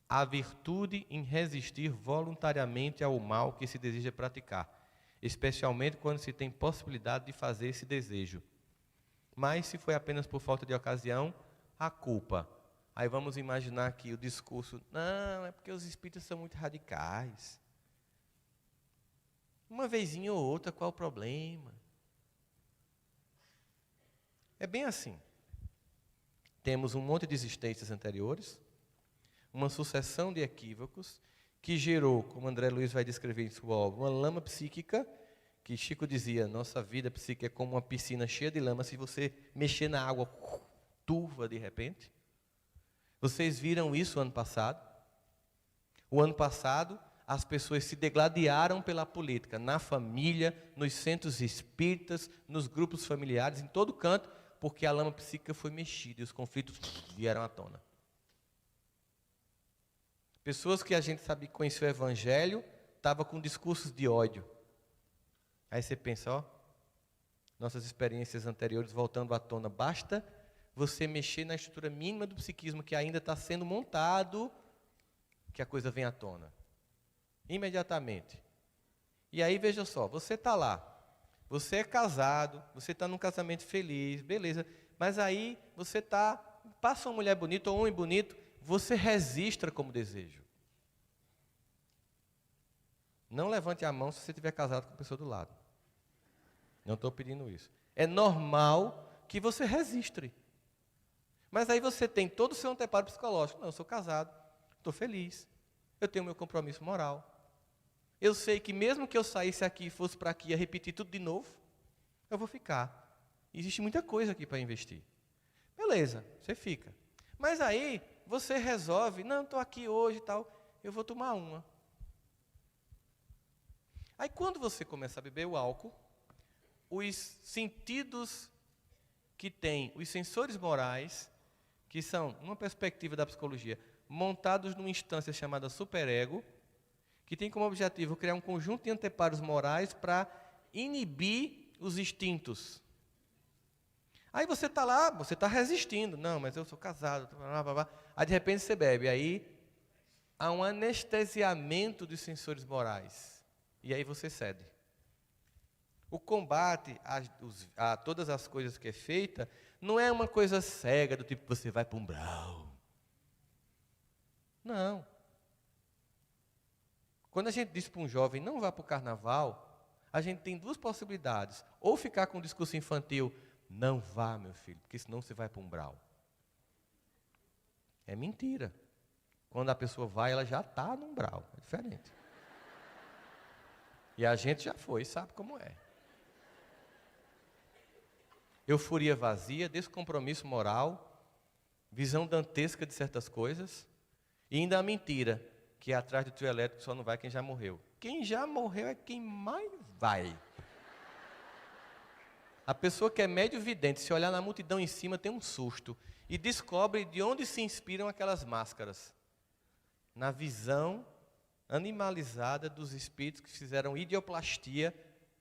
Há virtude em resistir voluntariamente ao mal que se deseja praticar, especialmente quando se tem possibilidade de fazer esse desejo. Mas se foi apenas por falta de ocasião, a culpa. Aí vamos imaginar aqui o discurso, não, é porque os espíritos são muito radicais. Uma vezinha ou outra, qual o problema? É bem assim. Temos um monte de existências anteriores, uma sucessão de equívocos, que gerou, como André Luiz vai descrever em sua obra, uma lama psíquica, que Chico dizia, nossa vida psíquica é como uma piscina cheia de lama, se você mexer na água, turva de repente. Vocês viram isso ano passado? O ano passado, as pessoas se degladiaram pela política, na família, nos centros espíritas, nos grupos familiares, em todo canto, porque a lama psíquica foi mexida e os conflitos vieram à tona. Pessoas que a gente sabe que conheceu o Evangelho, estavam com discursos de ódio. Aí você pensa, ó, nossas experiências anteriores voltando à tona, basta você mexer na estrutura mínima do psiquismo que ainda está sendo montado, que a coisa vem à tona. Imediatamente. E aí, veja só, você está lá, você é casado, você está num casamento feliz, beleza, mas aí você passa uma mulher bonita ou um homem bonito, você registra como desejo. Não levante a mão se você estiver casado com a pessoa do lado. Não estou pedindo isso. É normal que você registre. Mas aí você tem todo o seu anteparo psicológico. Não, eu sou casado, estou feliz, eu tenho meu compromisso moral. Eu sei que mesmo que eu saísse aqui e fosse para aqui e repetir tudo de novo, eu vou ficar. Existe muita coisa aqui para investir. Beleza, você fica. Mas aí você resolve, não, estou aqui hoje e tal, eu vou tomar uma. Aí quando você começa a beber o álcool, os sentidos que tem, os sensores morais, que são, numa perspectiva da psicologia, montados numa instância chamada superego, que tem como objetivo criar um conjunto de anteparos morais para inibir os instintos. Aí você está lá, você está resistindo. Não, mas eu sou casado. Blá, blá, blá. Aí de repente você bebe. Aí há um anestesiamento dos sensores morais. E aí você cede. O combate a todas as coisas que é feita não é uma coisa cega, do tipo, você vai para um umbral. Não. Quando a gente diz para um jovem, não vá para o carnaval, a gente tem duas possibilidades. Ou ficar com um discurso infantil, não vá, meu filho, porque senão você vai para um umbral. É mentira. Quando a pessoa vai, ela já está no umbral. É diferente. E a gente já foi, sabe como é. Euforia vazia, descompromisso moral, visão dantesca de certas coisas, e ainda a mentira, que é atrás do trio elétrico só não vai quem já morreu. Quem já morreu é quem mais vai. A pessoa que é médio vidente, se olhar na multidão em cima, tem um susto, e descobre de onde se inspiram aquelas máscaras. Na visão animalizada dos espíritos que fizeram idioplastia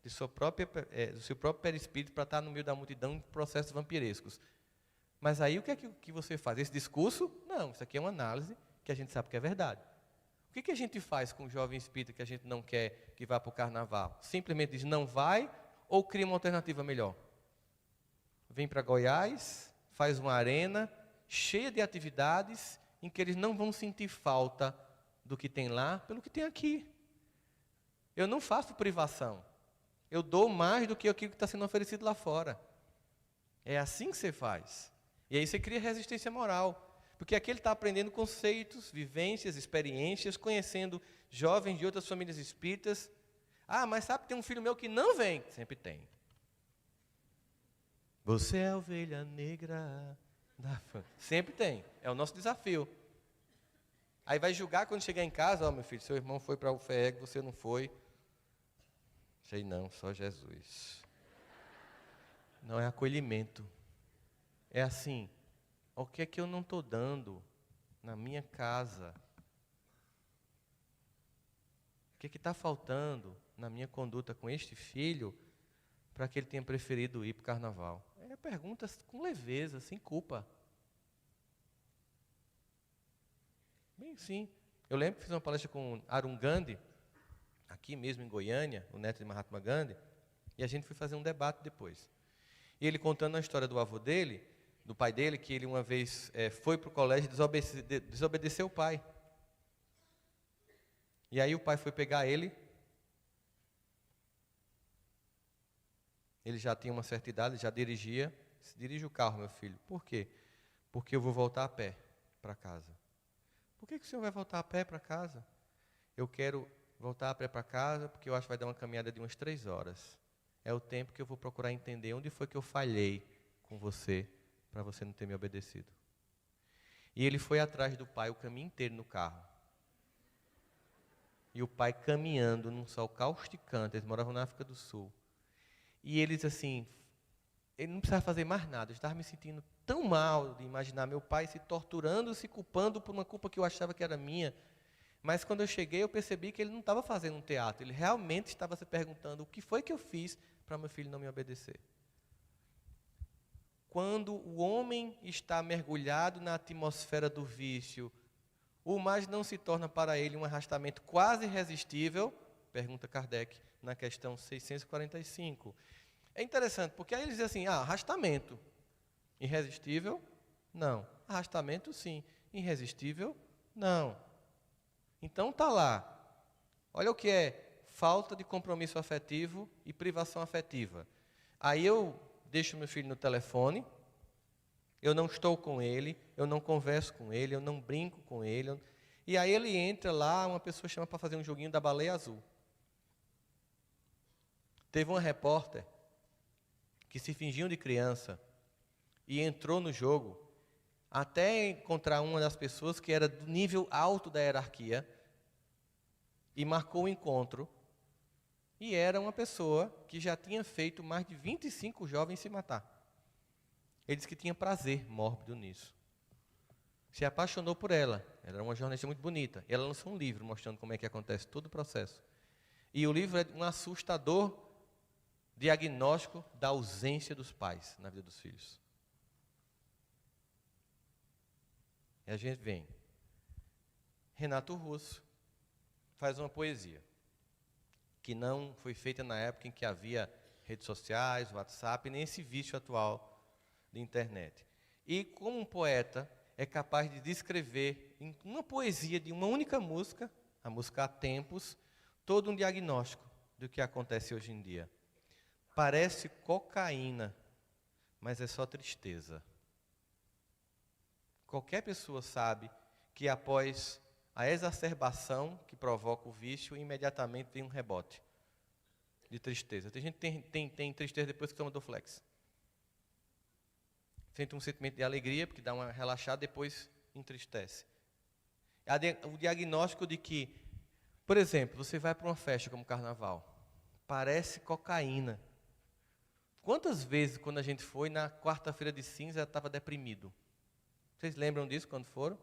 do seu próprio perispírito para estar no meio da multidão em processos vampirescos. Mas aí o que é que você faz? Esse discurso? Não, isso aqui é uma análise que a gente sabe que é verdade. O que a gente faz com o jovem espírita que a gente não quer que vá para o carnaval? Simplesmente diz não vai ou cria uma alternativa melhor? Vem para Goiás, faz uma arena cheia de atividades em que eles não vão sentir falta do que tem lá pelo que tem aqui. Eu não faço privação. Eu dou mais do que aquilo que está sendo oferecido lá fora. É assim que você faz. E aí você cria resistência moral. Porque aqui ele está aprendendo conceitos, vivências, experiências, conhecendo jovens de outras famílias espíritas. Ah, mas sabe que tem um filho meu que não vem? Sempre tem. Você é a ovelha negra da família. Sempre tem. É o nosso desafio. Aí vai julgar quando chegar em casa, ó, meu filho, seu irmão foi para o FEG, você não foi. Sei não, só Jesus. Não é acolhimento. É assim, o que é que eu não estou dando na minha casa? O que é que está faltando na minha conduta com este filho para que ele tenha preferido ir para o carnaval? É perguntas com leveza, sem culpa. Bem, sim. Eu lembro que fiz uma palestra com Arun Gandhi, aqui mesmo em Goiânia, o neto de Mahatma Gandhi, e a gente foi fazer um debate depois. E ele contando a história do avô dele, do pai dele, que ele uma vez foi para o colégio e desobedeceu o pai. E aí o pai foi pegar ele. Ele já tinha uma certa idade, já dirigia. Se dirige o carro, meu filho. Por quê? Porque eu vou voltar a pé para casa. Por que o senhor vai voltar a pé para casa? Eu quero voltar a pé para casa porque eu acho que vai dar uma caminhada de umas 3 horas. É o tempo que eu vou procurar entender onde foi que eu falhei com você, para você não ter me obedecido. E ele foi atrás do pai o caminho inteiro no carro. E o pai caminhando num sol causticante, eles moravam na África do Sul. E eles assim, ele não precisava fazer mais nada, eu estava me sentindo tão mal de imaginar meu pai se torturando, se culpando por uma culpa que eu achava que era minha. Mas quando eu cheguei, eu percebi que ele não estava fazendo um teatro, ele realmente estava se perguntando o que foi que eu fiz para meu filho não me obedecer. Quando o homem está mergulhado na atmosfera do vício, o mais não se torna para ele um arrastamento quase irresistível? Pergunta Kardec na questão 645. É interessante, porque aí ele diz assim, arrastamento. Irresistível? Não. Arrastamento, sim. Irresistível? Não. Então está lá. Olha o que é falta de compromisso afetivo e privação afetiva. Aí eu deixo meu filho no telefone, eu não estou com ele, eu não converso com ele, eu não brinco com ele. E aí ele entra lá, uma pessoa chama para fazer um joguinho da baleia azul. Teve uma repórter que se fingiu de criança e entrou no jogo até encontrar uma das pessoas que era do nível alto da hierarquia e marcou o encontro. E era uma pessoa que já tinha feito mais de 25 jovens se matar. Ele disse que tinha prazer mórbido nisso. Se apaixonou por ela. Ela era uma jornalista muito bonita. E ela lançou um livro mostrando como é que acontece todo o processo. E o livro é um assustador diagnóstico da ausência dos pais na vida dos filhos. E a gente vem. Renato Russo faz uma poesia que não foi feita na época em que havia redes sociais, WhatsApp, nem esse vício atual de internet. E como um poeta é capaz de descrever em uma poesia de uma única música, a música Há Tempos, todo um diagnóstico do que acontece hoje em dia. Parece cocaína, mas é só tristeza. Qualquer pessoa sabe que após a exacerbação que provoca o vício, imediatamente vem um rebote de tristeza. Tem gente que tem tristeza depois que toma Dorflex. Sente um sentimento de alegria, porque dá uma relaxada, depois entristece. O diagnóstico de que, por exemplo, você vai para uma festa como carnaval, parece cocaína. Quantas vezes, quando a gente foi, na quarta-feira de cinza, estava deprimido? Vocês lembram disso quando foram?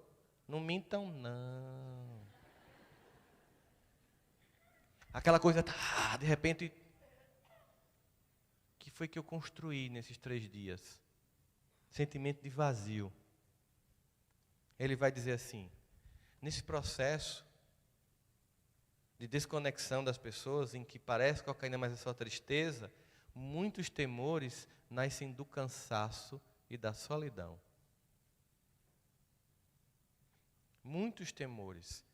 Não mintam, não. Aquela coisa, de repente, o que foi que eu construí nesses 3 dias? Sentimento de vazio. Ele vai dizer assim, nesse processo de desconexão das pessoas, em que parece cocaína, mas é só tristeza, muitos temores nascem do cansaço e da solidão. Muitos temores.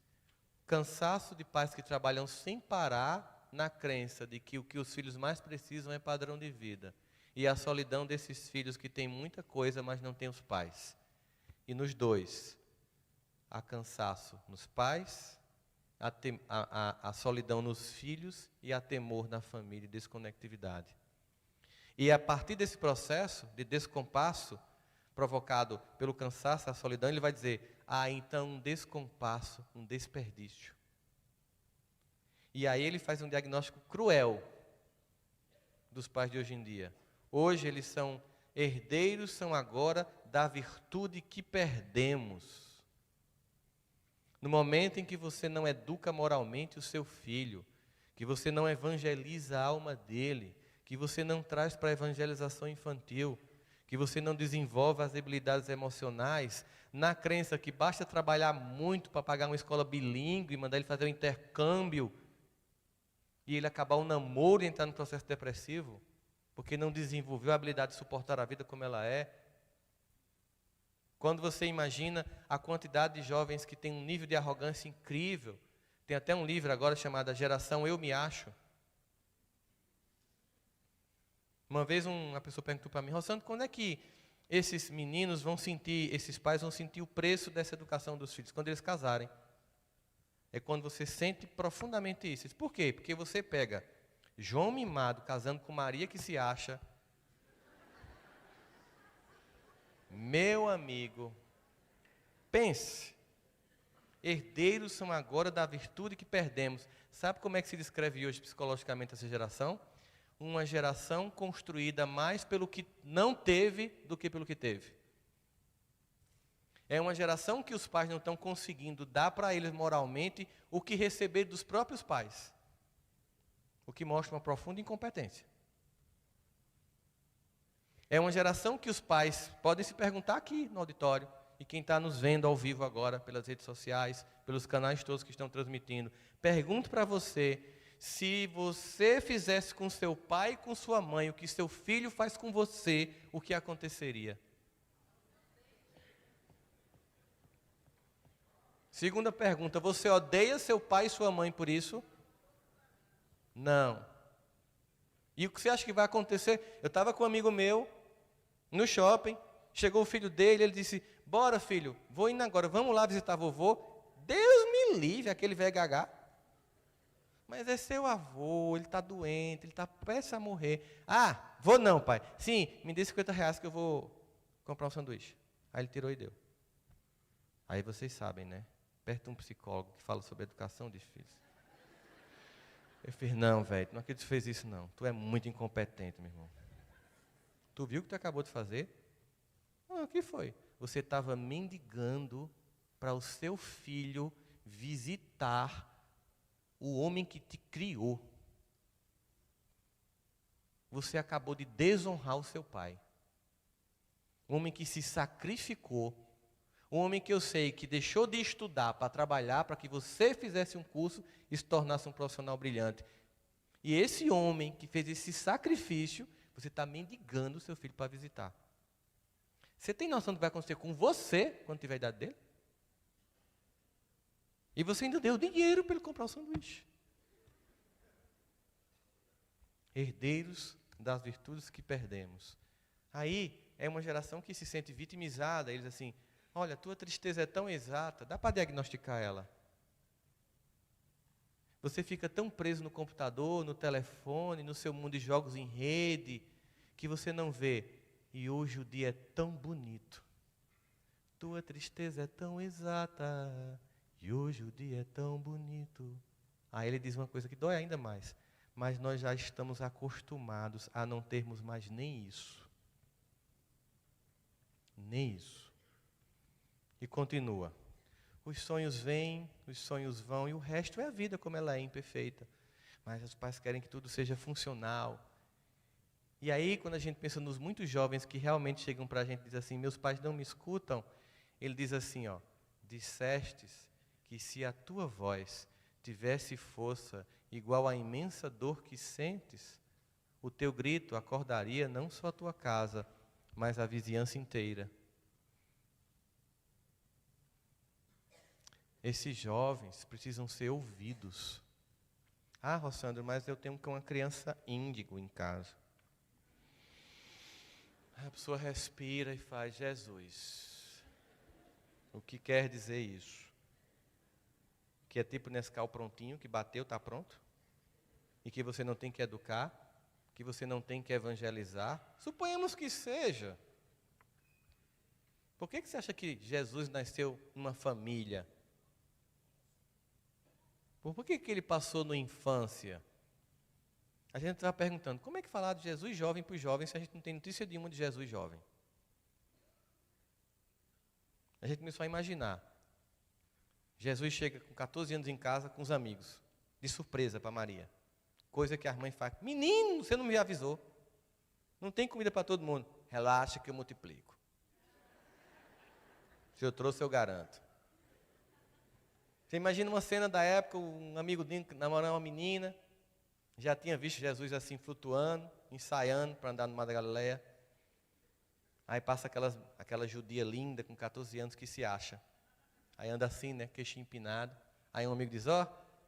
Cansaço de pais que trabalham sem parar na crença de que o que os filhos mais precisam é padrão de vida. E a solidão desses filhos que têm muita coisa, mas não têm os pais. E nos dois, há cansaço nos pais, a solidão nos filhos e há temor na família e desconectividade. E a partir desse processo de descompasso, provocado pelo cansaço, a solidão, ele vai dizer, então um descompasso, um desperdício. E aí ele faz um diagnóstico cruel dos pais de hoje em dia. Hoje eles são herdeiros, são agora da virtude que perdemos. No momento em que você não educa moralmente o seu filho, que você não evangeliza a alma dele, que você não traz para a evangelização infantil, que você não desenvolve as habilidades emocionais, na crença que basta trabalhar muito para pagar uma escola bilíngue, mandar ele fazer um intercâmbio, e ele acabar um namoro e entrar no processo depressivo, porque não desenvolveu a habilidade de suportar a vida como ela é. Quando você imagina a quantidade de jovens que têm um nível de arrogância incrível, tem até um livro agora chamado A Geração Eu Me Acho. Uma vez uma pessoa perguntou para mim, Rossandro, quando é que esses meninos vão sentir, esses pais vão sentir o preço dessa educação dos filhos? Quando eles casarem. É quando você sente profundamente isso. Por quê? Porque você pega João mimado casando com Maria que se acha. Meu amigo, pense. Herdeiros são agora da virtude que perdemos. Sabe como é que se descreve hoje psicologicamente essa geração? Uma geração construída mais pelo que não teve do que pelo que teve. É uma geração que os pais não estão conseguindo dar para eles moralmente o que receberam dos próprios pais. O que mostra uma profunda incompetência. É uma geração que os pais podem se perguntar aqui no auditório, e quem está nos vendo ao vivo agora, pelas redes sociais, pelos canais todos que estão transmitindo, pergunto para você, se você fizesse com seu pai e com sua mãe o que seu filho faz com você, o que aconteceria? Segunda pergunta, você odeia seu pai e sua mãe por isso? Não. E o que você acha que vai acontecer? Eu estava com um amigo meu, no shopping, chegou o filho dele, ele disse, bora filho, vou indo agora, vamos lá visitar vovô. Deus me livre, aquele velho gagá. Mas é seu avô, ele está doente, ele está prestes a morrer. Vou não, pai. Sim, me dê R$50 que eu vou comprar um sanduíche. Aí ele tirou e deu. Aí vocês sabem, né? Perto de um psicólogo que fala sobre educação de filhos. Eu fiz, não, velho, não acredito que tu fez isso não. Tu é muito incompetente, meu irmão. Tu viu o que tu acabou de fazer? O que foi? Você estava mendigando para o seu filho visitar o homem que te criou. Você acabou de desonrar o seu pai. Um homem que se sacrificou. Um homem que eu sei que deixou de estudar para trabalhar, para que você fizesse um curso e se tornasse um profissional brilhante. E esse homem que fez esse sacrifício, você está mendigando o seu filho para visitar. Você tem noção do que vai acontecer com você quando tiver a idade dele? E você ainda deu dinheiro para ele comprar o sanduíche. Herdeiros das virtudes que perdemos. Aí é uma geração que se sente vitimizada. Eles assim, olha, tua tristeza é tão exata, dá para diagnosticar ela. Você fica tão preso no computador, no telefone, no seu mundo de jogos em rede, que você não vê. E hoje o dia é tão bonito. Tua tristeza é tão exata. E hoje o dia é tão bonito. Aí ele diz uma coisa que dói ainda mais. Mas nós já estamos acostumados a não termos mais nem isso. Nem isso. E continua. Os sonhos vêm, os sonhos vão, e o resto é a vida como ela é, imperfeita. Mas os pais querem que tudo seja funcional. E aí, quando a gente pensa nos muitos jovens que realmente chegam para a gente e dizem assim, meus pais não me escutam, ele diz assim, dissestes que se a tua voz tivesse força igual à imensa dor que sentes, o teu grito acordaria não só a tua casa, mas a vizinhança inteira. Esses jovens precisam ser ouvidos. Rossandro, mas eu tenho uma criança índigo em casa. A pessoa respira e faz, Jesus, O que quer dizer isso? Que é tipo Nescau prontinho, que bateu, está pronto? E que você não tem que educar? Que você não tem que evangelizar? Suponhamos que seja. Por que você acha que Jesus nasceu numa família? Por que ele passou na infância? A gente estava perguntando, como é que falar de Jesus jovem para os jovens se a gente não tem notícia nenhuma de Jesus jovem? A gente começou a imaginar. Jesus chega com 14 anos em casa com os amigos, de surpresa para Maria. Coisa que as mães fazem. Menino, você não me avisou. Não tem comida para todo mundo. Relaxa que eu multiplico. Se eu trouxe, eu garanto. Você imagina uma cena da época, um amigo dele namorando uma menina, já tinha visto Jesus assim flutuando, ensaiando para andar no Mar da Galileia. Aí passa aquela judia linda com 14 anos que se acha. Aí anda assim, né, queixo empinado. Aí um amigo diz,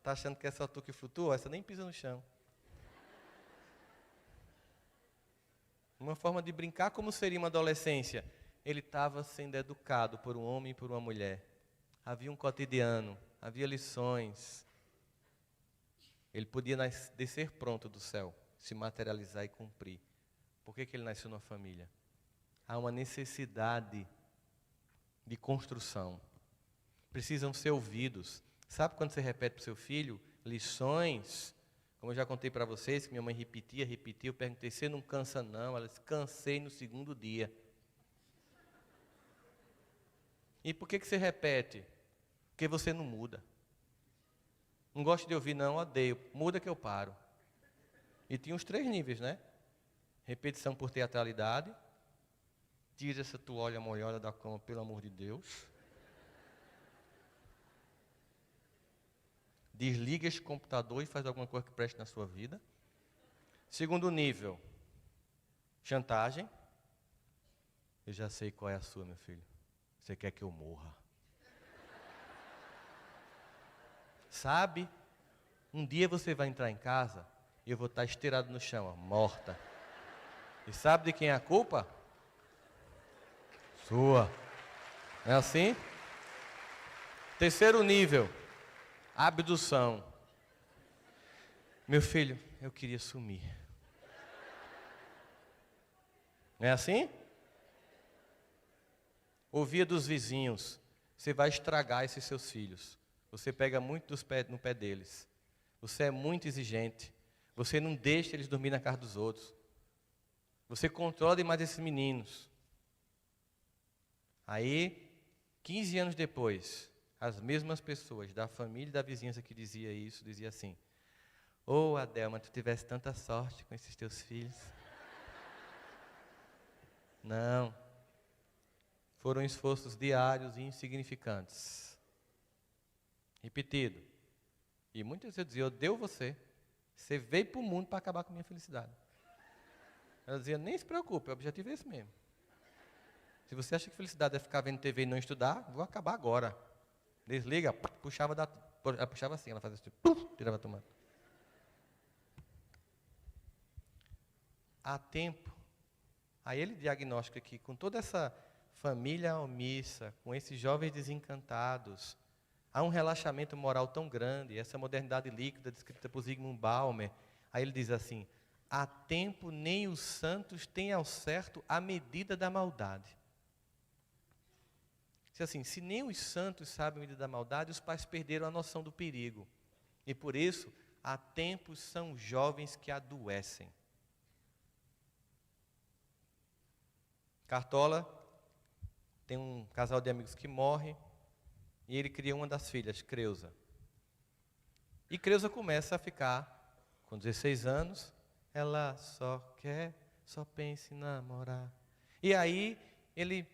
tá achando que é só tu que flutua? Essa nem pisa no chão. Uma forma de brincar, como seria uma adolescência? Ele estava sendo educado por um homem e por uma mulher. Havia um cotidiano, havia lições. Ele podia descer pronto do céu, se materializar e cumprir. Por que ele nasceu numa família? Há uma necessidade de construção. Precisam ser ouvidos. Sabe quando você repete para o seu filho lições? Como eu já contei para vocês, que minha mãe repetia, eu perguntei, você não cansa não? Ela disse, cansei no segundo dia. E por que você repete? Porque você não muda. Não gosto de ouvir não, odeio. Muda que eu paro. E tinha os 3 níveis, né? Repetição por teatralidade. Tira essa toalha molhada da cama, pelo amor de Deus. Desliga esse computador e faz alguma coisa que preste na sua vida. Segundo nível, chantagem. Eu já sei qual é a sua, meu filho. Você quer que eu morra. Sabe? Um dia você vai entrar em casa e eu vou estar estirado no chão, morta. E sabe de quem é a culpa? Sua. É assim? Terceiro nível, abdução. Meu filho, eu queria sumir. Não é assim? Ouvia dos vizinhos, você vai estragar esses seus filhos. Você pega muito no pé deles. Você é muito exigente. Você não deixa eles dormir na casa dos outros. Você controla demais esses meninos. Aí, 15 anos depois, as mesmas pessoas da família e da vizinhança que dizia isso, dizia assim, Adelma, tu tivesse tanta sorte com esses teus filhos. Não. Foram esforços diários e insignificantes. Repetido. E muitas vezes eu dizia, eu odeio você. Você veio para o mundo para acabar com a minha felicidade. Ela dizia, nem se preocupe, o objetivo é esse mesmo. Se você acha que felicidade é ficar vendo TV e não estudar, vou acabar agora. Desliga, ela puxava assim, ela fazia assim, tirava a tomada. Há tempo, aí ele diagnostica aqui, com toda essa família omissa, com esses jovens desencantados, há um relaxamento moral tão grande, essa modernidade líquida descrita por Zygmunt Bauman, aí ele diz assim, há tempo nem os santos têm ao certo a medida da maldade. Assim, se nem os santos sabem a medida da maldade, os pais perderam a noção do perigo. E por isso, há tempos são jovens que adoecem. Cartola tem um casal de amigos que morre e ele cria uma das filhas, Creusa. E Creusa começa a ficar, com 16 anos, ela só pensa em namorar. E aí ele,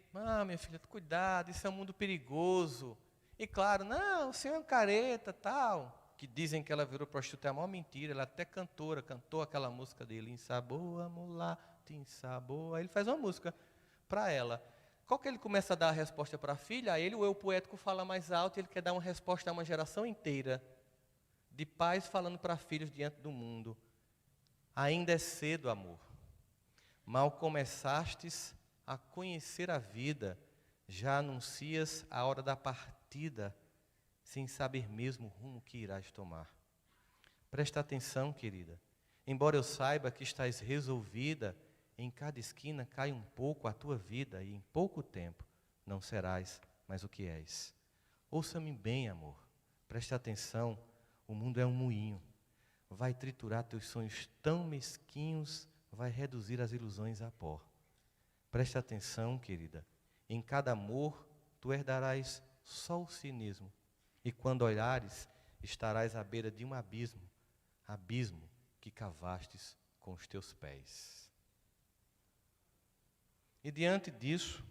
minha filha, cuidado, isso é um mundo perigoso. E claro, não, o senhor é um careta, tal. Que dizem que ela virou prostituta, é a maior mentira. Ela é até cantora, cantou aquela música dele, Insaboa, mulata, Insaboa. Aí ele faz uma música para ela. Qual que ele começa a dar a resposta para a filha? Aí ele, o eu poético, fala mais alto e ele quer dar uma resposta a uma geração inteira de pais falando para filhos diante do mundo. Ainda é cedo, amor. Mal começastes a conhecer a vida, Já anuncias a hora da partida, sem saber mesmo o rumo que irás tomar. Presta atenção, querida. Embora eu saiba que estás resolvida, em cada esquina cai um pouco a tua vida e em pouco tempo não serás mais o que és. Ouça-me bem, amor. Preste atenção. O mundo é um moinho. Vai triturar teus sonhos tão mesquinhos, vai reduzir as ilusões a pó. Preste atenção, querida. Em cada amor, tu herdarás só o cinismo. E quando olhares, estarás à beira de um abismo, abismo que cavastes com os teus pés. E diante disso,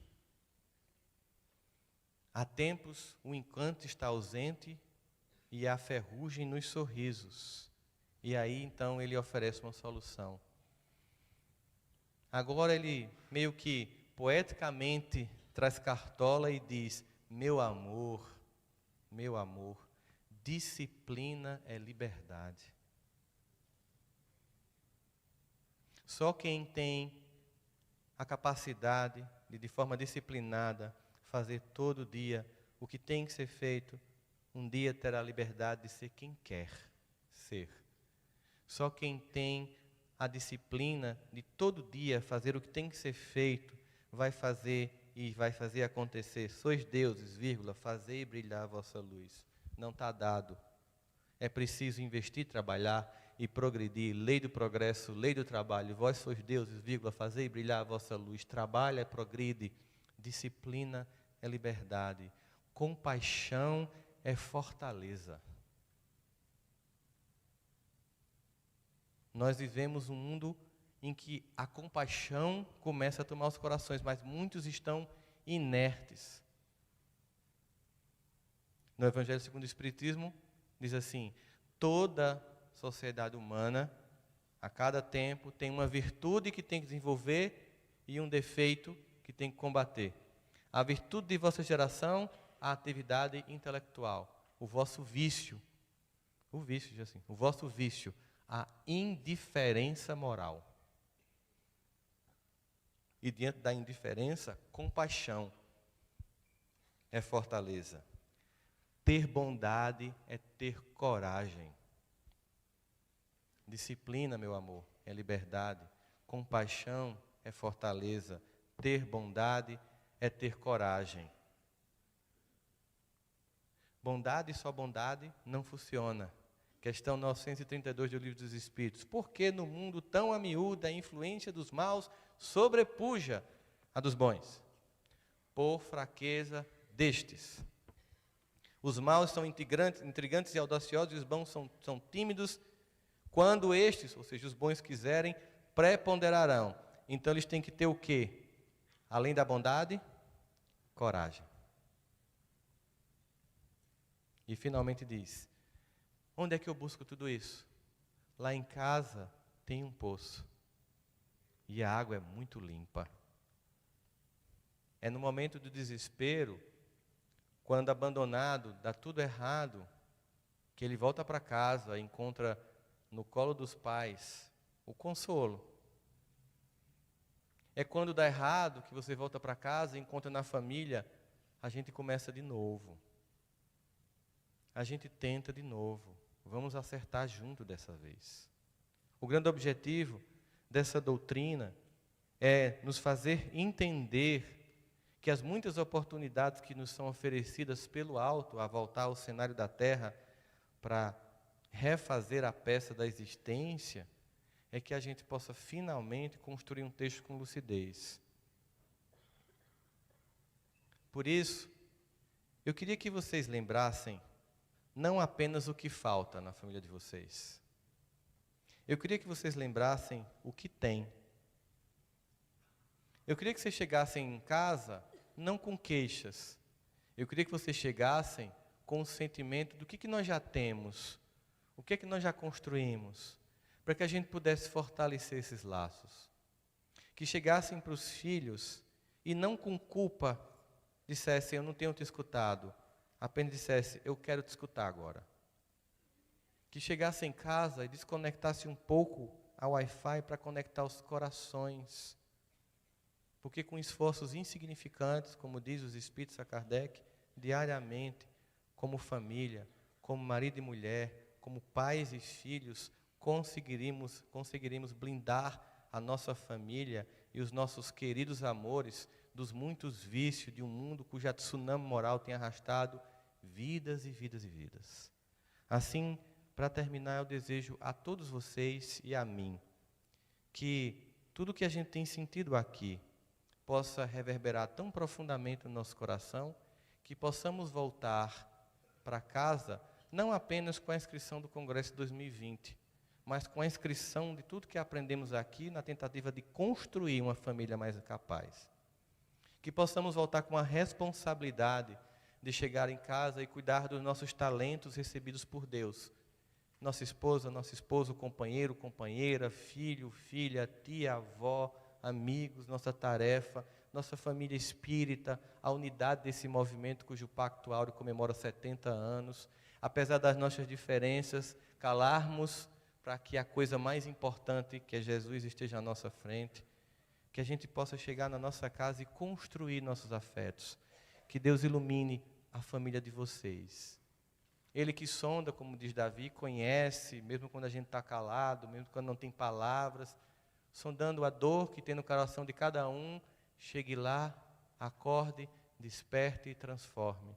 há tempos o encanto está ausente e há ferrugem nos sorrisos. E aí, então, ele oferece uma solução. Agora ele, meio que poeticamente, traz cartola e diz: meu amor, disciplina é liberdade. Só quem tem a capacidade de forma disciplinada, fazer todo dia o que tem que ser feito, um dia terá a liberdade de ser quem quer ser. Só quem tem a disciplina de todo dia fazer o que tem que ser feito, vai fazer e vai fazer acontecer. Sois deuses, fazei brilhar a vossa luz. Não está dado. É preciso investir, trabalhar e progredir. Lei do progresso, lei do trabalho. Vós sois deuses, fazei brilhar a vossa luz. Trabalha, progride. Disciplina é liberdade. Compaixão é fortaleza. Nós vivemos um mundo em que a compaixão começa a tomar os corações, mas muitos estão inertes. No Evangelho segundo o Espiritismo, diz assim: toda sociedade humana, a cada tempo, tem uma virtude que tem que desenvolver e um defeito que tem que combater. A virtude de vossa geração, a atividade intelectual. O vosso vício, a indiferença moral. E diante da indiferença, compaixão é fortaleza. Ter bondade é ter coragem. Disciplina, meu amor, é liberdade. Compaixão é fortaleza. Ter bondade é ter coragem. Bondade e só bondade não funciona. Questão 932 do Livro dos Espíritos. Por que no mundo tão a miúda a influência dos maus sobrepuja a dos bons? Por fraqueza destes. Os maus são intrigantes e audaciosos, e os bons são tímidos. Quando estes, ou seja, os bons quiserem, preponderarão. Então eles têm que ter o quê? Além da bondade, coragem. E finalmente diz: onde é que eu busco tudo isso? Lá em casa tem um poço. E a água é muito limpa. É no momento do desespero, quando abandonado, dá tudo errado, que ele volta para casa e encontra no colo dos pais o consolo. É quando dá errado que você volta para casa e encontra na família, a gente começa de novo. A gente tenta de novo. Vamos acertar junto dessa vez. O grande objetivo dessa doutrina é nos fazer entender que as muitas oportunidades que nos são oferecidas pelo alto a voltar ao cenário da terra para refazer a peça da existência, é que a gente possa finalmente construir um texto com lucidez. Por isso, eu queria que vocês lembrassem não apenas o que falta na família de vocês. Eu queria que vocês lembrassem o que tem. Eu queria que vocês chegassem em casa não com queixas. Eu queria que vocês chegassem com o sentimento do que nós já temos, o que é que nós já construímos, para que a gente pudesse fortalecer esses laços. Que chegassem para os filhos e não com culpa dissessem: eu não tenho te escutado. Apenas dissesse: eu quero te escutar agora. Que chegasse em casa e desconectasse um pouco a Wi-Fi para conectar os corações. Porque com esforços insignificantes, como diz os Espíritos a Kardec, diariamente, como família, como marido e mulher, como pais e filhos, conseguiremos blindar a nossa família e os nossos queridos amores dos muitos vícios de um mundo cuja tsunami moral tem arrastado vidas e vidas e vidas. Assim, para terminar, eu desejo a todos vocês e a mim que tudo que a gente tem sentido aqui possa reverberar tão profundamente no nosso coração que possamos voltar para casa não apenas com a inscrição do Congresso 2020, mas com a inscrição de tudo que aprendemos aqui na tentativa de construir uma família mais capaz. Que possamos voltar com a responsabilidade de chegar em casa e cuidar dos nossos talentos recebidos por Deus. Nossa esposa, nosso esposo, companheiro, companheira, filho, filha, tia, avó, amigos, nossa tarefa, nossa família espírita, a unidade desse movimento cujo Pacto Áureo comemora 70 anos. Apesar das nossas diferenças, calarmos para que a coisa mais importante, que é Jesus, esteja à nossa frente. Que a gente possa chegar na nossa casa e construir nossos afetos. Que Deus ilumine a família de vocês. Ele que sonda, como diz Davi, conhece, mesmo quando a gente está calado, mesmo quando não tem palavras, sondando a dor que tem no coração de cada um, chegue lá, acorde, desperte e transforme.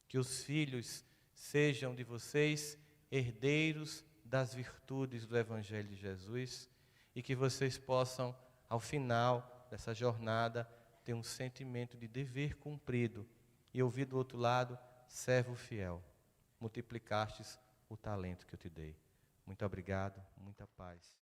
Que os filhos sejam de vocês herdeiros das virtudes do Evangelho de Jesus e que vocês possam, ao final dessa jornada, ter um sentimento de dever cumprido e ouvir do outro lado, servo fiel. Multiplicastes o talento que eu te dei. Muito obrigado, muita paz.